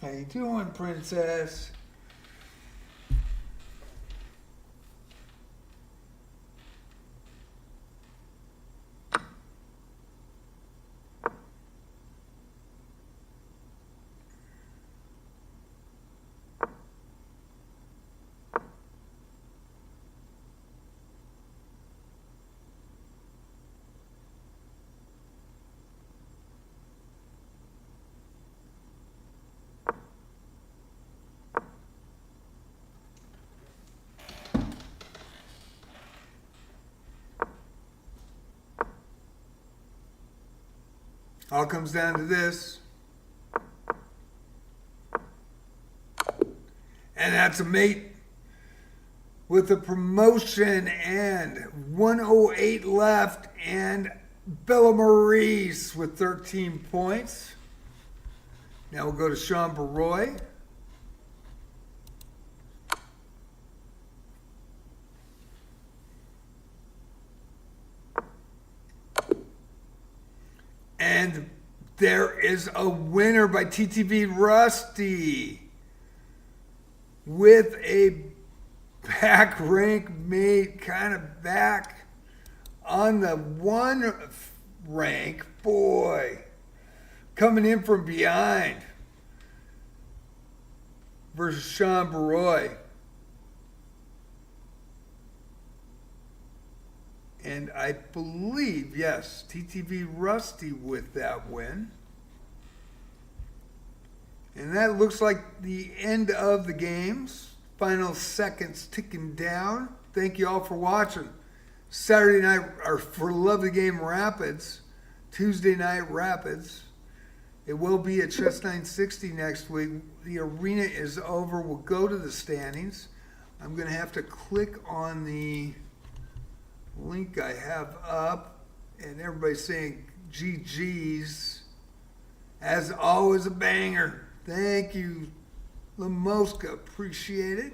How you doing, princess? All comes down to this. And that's a mate with a promotion and 108 left, and Bella Maurice with 13 points. Now we'll go to Sean Baroy. And there is a winner by TTV Rusty with a back rank mate, kind of back on the one rank. Boy, coming in from behind versus Sean Baroy. And I believe, yes, TTV Rusty with that win. And that looks like the end of the games. Final seconds ticking down. Thank you all for watching. Saturday night are for Love the Game Rapids. Tuesday night Rapids. It will be at Chess 960 next week. The arena is over. We'll go to the standings. I'm going to have to click on the link I have up. And everybody's saying GG's. As always, a banger. Thank you, Lamoska. Appreciate it.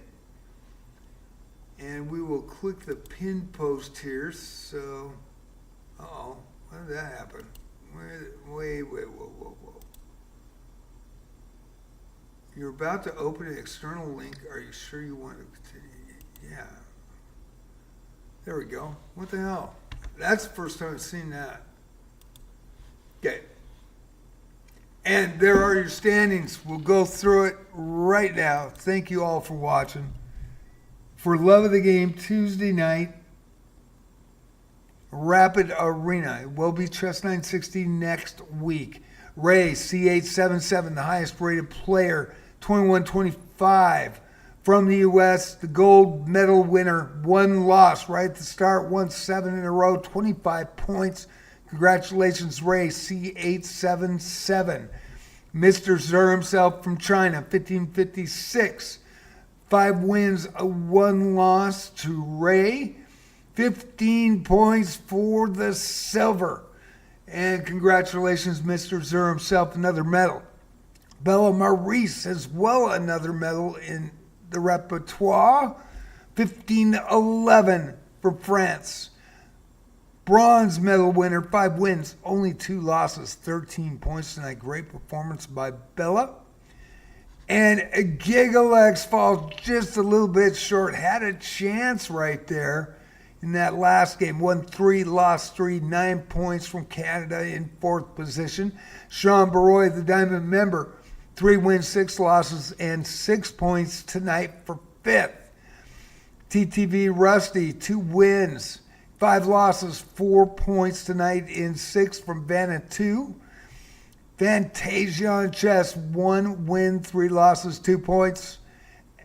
And we will click the pin post here. So, uh-oh. How did that happen? Wait, whoa. You're about to open an external link. Are you sure you want to continue? Yeah. There we go. What the hell? That's the first time I've seen that. Okay. And there are your standings. We'll go through it right now. Thank you all for watching. For Love of the Game, Tuesday night, Rapid Arena. It will be Chess 960 next week. Ray, C877, the highest rated player, 21-25. From the U.S., the gold medal winner, one loss right at the start, won 7 in a row, 25 points. Congratulations, Ray, C877. Mr. Zur himself from China, 1556. 5 wins, a 1 loss to Ray. 15 points for the silver. And congratulations, Mr. Zur himself, another medal. Bella Maurice as well, another medal in the repertoire. 15-11 for France. Bronze medal winner, 5 wins, only 2 losses, 13 points tonight. Great performance by Bella. And Gigalex falls just a little bit short. Had a chance right there in that last game. Won 3, lost 3, 9 points from Canada in 4th position. Sean Baroy, the Diamond member, 3 wins, 6 losses, and 6 points tonight for 5th. TTV Rusty, 2 wins, 5 losses, 4 points tonight in 6th from Vanuatu. Fantasia on Chess, 1 win, 3 losses, 2 points.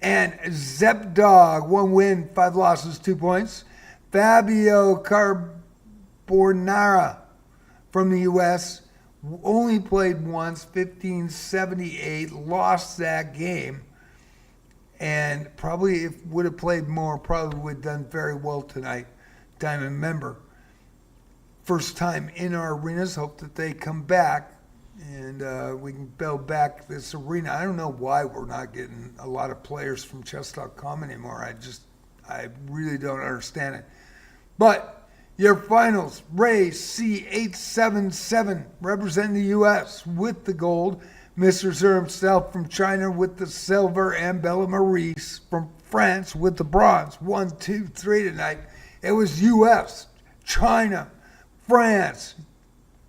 And Zep Dog, 1 win, 5 losses, 2 points. Fabio Carbonara from the U.S. only played once, 1578, lost that game. And probably if would have played more, probably would have done very well tonight. Diamond member. First time in our arenas. Hope that they come back and we can build back this arena. I don't know why we're not getting a lot of players from chess.com anymore. I really don't understand it. But your finals, Ray C877 representing the U.S. with the gold. Mr. Zur himself from China with the silver, and Bella Maurice from France with the bronze. 1, 2, 3 tonight. It was U.S., China, France,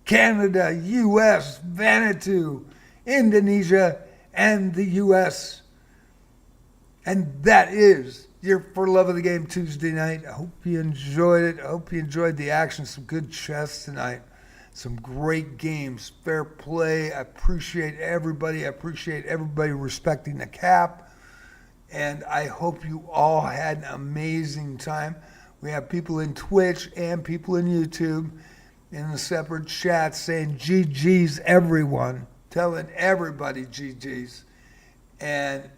Canada, U.S., Vanuatu, Indonesia, and the U.S. And that is your For Love of the Game Tuesday night. I hope you enjoyed it. I hope you enjoyed the action. Some good chess tonight. Some great games. Fair play. I appreciate everybody. I appreciate everybody respecting the cap. And I hope you all had an amazing time. We have people in Twitch and people in YouTube. in the separate chat saying GG's everyone, telling everybody GG's. And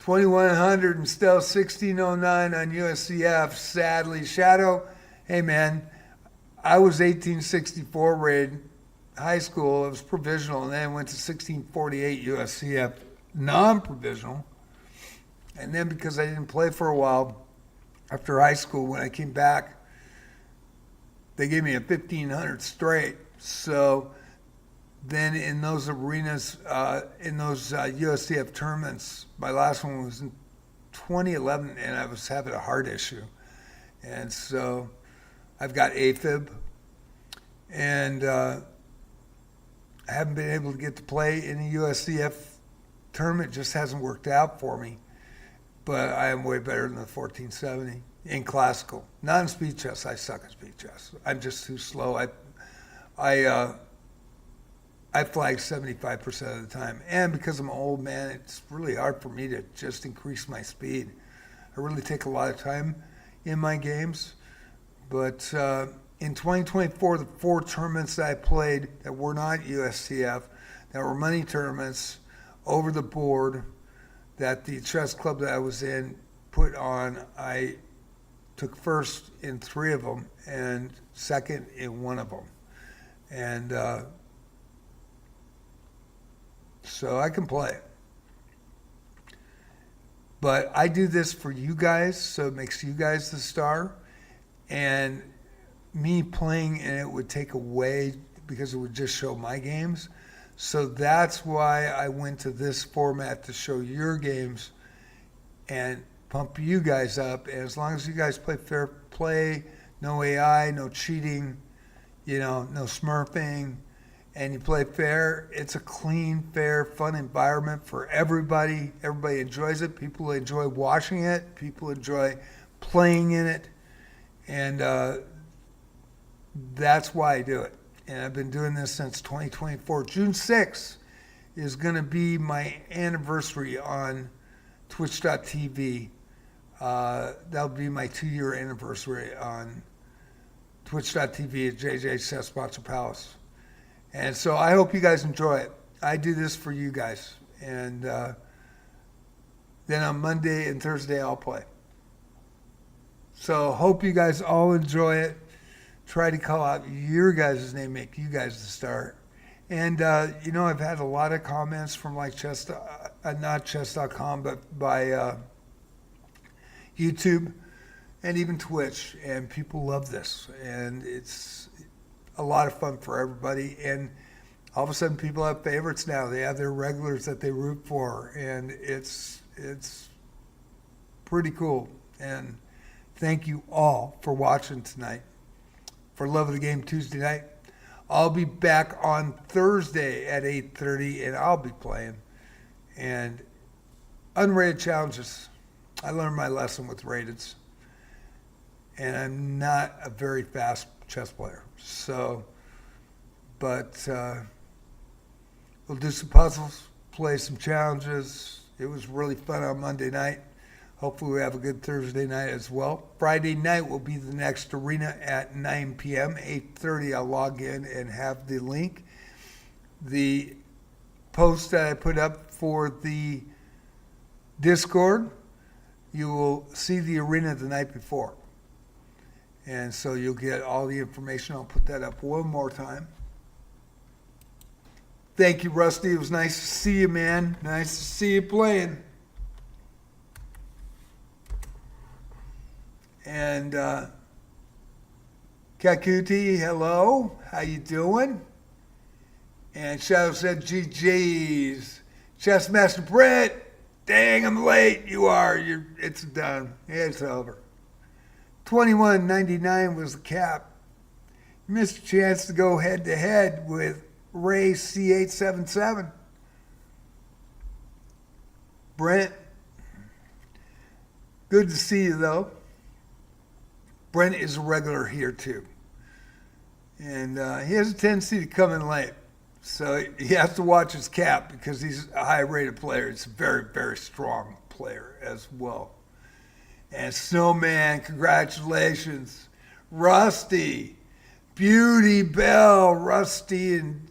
$2,100 and still 1609 on USCF, sadly. Shadow, hey man, I was 1864 rated high school. It was provisional, and then went to 1648 USCF non-provisional. And then because I didn't play for a while after high school, when I came back, they gave me a 1500 straight. So then in those arenas, in those USCF tournaments, my last one was in 2011, and I was having a heart issue. And so I've got AFib, and I haven't been able to get to play in a USCF tournament. It just hasn't worked out for me. But I am way better than the 1470 in classical. Not in speed chess. I suck at speed chess. I'm just too slow. I flag 75% of the time. And because I'm an old man, it's really hard for me to just increase my speed. I really take a lot of time in my games. But in 2024, the 4 tournaments that I played that were not USCF, that were money tournaments over the board that the chess club that I was in put on, I took first in 3 of them and second in 1 of them. And so I can play. But I do this for you guys, so it makes you guys the star. And me playing in it would take away, because it would just show my games. So that's why I went to this format, to show your games and pump you guys up. And as long as you guys play fair play, no AI, no cheating, no smurfing, and you play fair, it's a clean, fair, fun environment for everybody. Everybody enjoys it. People enjoy watching it. People enjoy playing in it. And that's why I do it. And I've been doing this since 2024. June 6th is going to be my anniversary on Twitch.tv. That'll be my 2-year anniversary on Twitch.tv at JJ's Chess Sponsor Palace. And so I hope you guys enjoy it. I do this for you guys. And then on Monday and Thursday, I'll play. So hope you guys all enjoy it. Try to call out your guys' name, make you guys the star. And, I've had a lot of comments from like not chess.com, but by YouTube and even Twitch. And people love this. And it's a lot of fun for everybody. And all of a sudden people have favorites now. They have their regulars that they root for. And it's pretty cool. And thank you all for watching tonight. For Love of the Game Tuesday night. I'll be back on Thursday at 8:30, and I'll be playing. And unrated challenges. I learned my lesson with rateds. And I'm not a very fast chess player. So, but we'll do some puzzles, play some challenges. It was really fun on Monday night. Hopefully we have a good Thursday night as well. Friday night will be the next arena at 9 p.m. 8:30, I'll log in and have the link. The post that I put up for the Discord, you will see the arena the night before. And so you'll get all the information. I'll put that up one more time. Thank you, Rusty. It was nice to see you, man. Nice to see you playing. And Kakuti, hello. How you doing? And Shadow said, GG's. Chessmaster Brett, dang, I'm late. You are. It's done. It's over. 21.99 was the cap. You missed a chance to go head-to-head with Ray C877. Brent, good to see you, though. Brent is a regular here, too. And he has a tendency to come in late. So he has to watch his cap because he's a high-rated player. He's a very, very strong player as well. And Snowman, congratulations. Rusty, Beauty Bell, Rusty and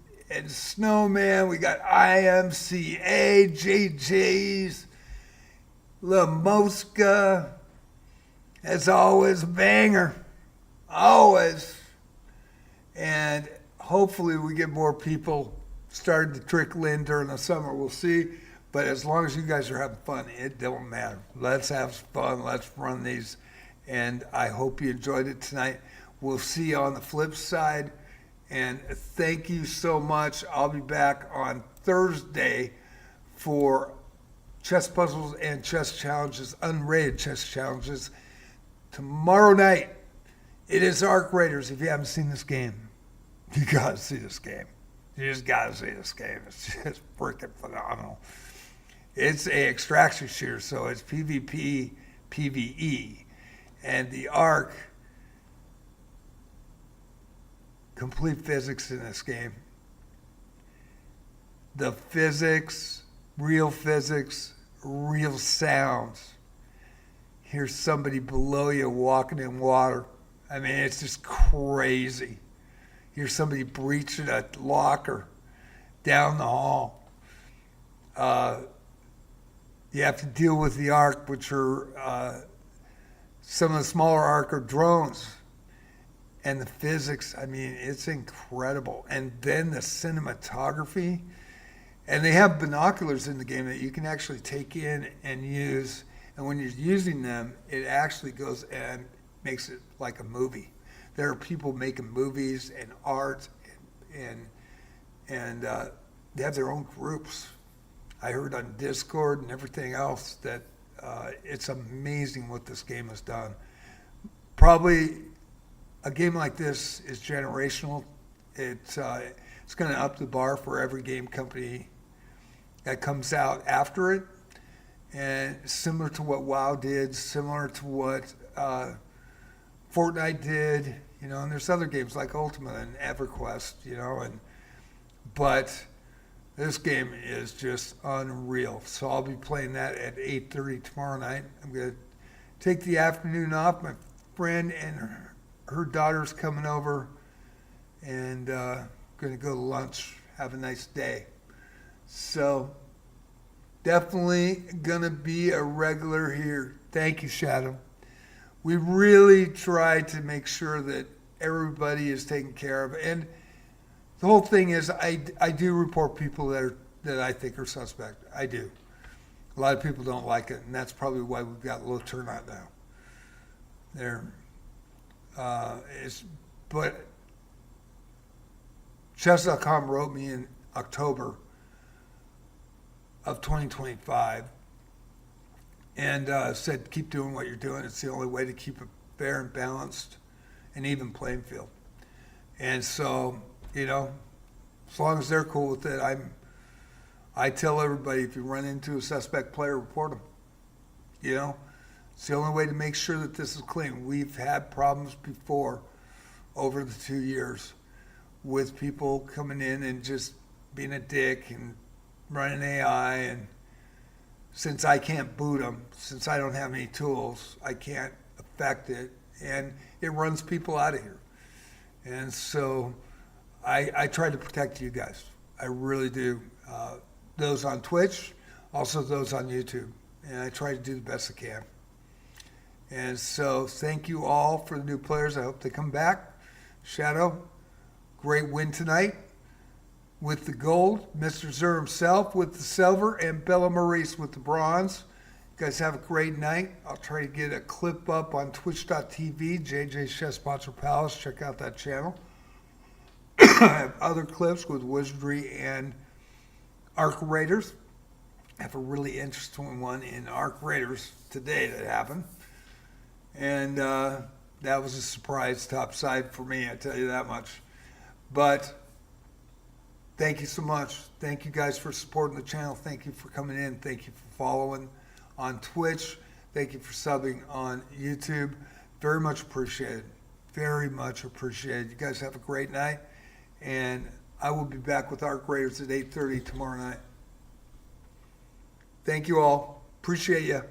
Snowman. We got IMCA, JJ's, La Mosca. As always, banger. Always. And hopefully we get more people started to trickle in during the summer. We'll see. But as long as you guys are having fun, it don't matter. Let's have fun. Let's run these. And I hope you enjoyed it tonight. We'll see you on the flip side. And thank you so much. I'll be back on Thursday for chess puzzles and chess challenges, unrated chess challenges. Tomorrow night, it is Arc Raiders. If you haven't seen this game, you got to see this game. You just got to see this game. It's just freaking phenomenal. It's a extraction shooter, so it's PvP, PvE. And the Arc, complete physics in this game. The physics, real sounds. Here's somebody below you walking in water. I mean, it's just crazy. Here's somebody breaching a locker down the hall. You have to deal with the Arc, which are some of the smaller Arc are drones. And the physics, I mean, it's incredible. And then the cinematography. And they have binoculars in the game that you can actually take in and use. And when you're using them, it actually goes and makes it like a movie. There are people making movies and art, and they have their own groups. I heard on Discord and everything else that it's amazing what this game has done. Probably a game like this is generational. It's going to up the bar for every game company that comes out after it. And similar to what WoW did, similar to what Fortnite did, you know, and there's other games like Ultima and EverQuest, you know, but this game is just unreal. So I'll be playing that at 8:30 tomorrow night. I'm going to take the afternoon off. My friend and her daughter's coming over, and going to go to lunch. Have a nice day. So definitely going to be a regular here. Thank you, Shadow. We really try to make sure that everybody is taken care of. And the whole thing is I do report people that I think are suspect. I do. A lot of people don't like it, and that's probably why we've got low turnout now. But Chess.com wrote me in October of 2025 and said, keep doing what you're doing. It's the only way to keep a fair and balanced and even playing field. And so, you know, as long as they're cool with it, I tell everybody, if you run into a suspect player, report them. You know, it's the only way to make sure that this is clean. We've had problems before over the 2 years with people coming in and just being a dick and running AI. And since I can't boot them, since I don't have any tools, I can't affect it. And it runs people out of here. And so I try to protect you guys. I really do. Those on Twitch, also those on YouTube. And I try to do the best I can. And so thank you all for the new players. I hope they come back. Shadow, great win tonight with the gold. Mr. Zer himself with the silver, and Bella Maurice with the bronze. You guys have a great night. I'll try to get a clip up on twitch.tv, JJ's Chess Sponsor Palace. Check out that channel. I have other clips with Wizardry and Arc Raiders. I have a really interesting one in Arc Raiders today that happened. And that was a surprise topside for me, I tell you that much. But thank you so much. Thank you guys for supporting the channel. Thank you for coming in. Thank you for following on Twitch. Thank you for subbing on YouTube. Very much appreciated. Very much appreciated. You guys have a great night. And I will be back with Arc Raiders at 8:30 tomorrow night. Thank you all. Appreciate you.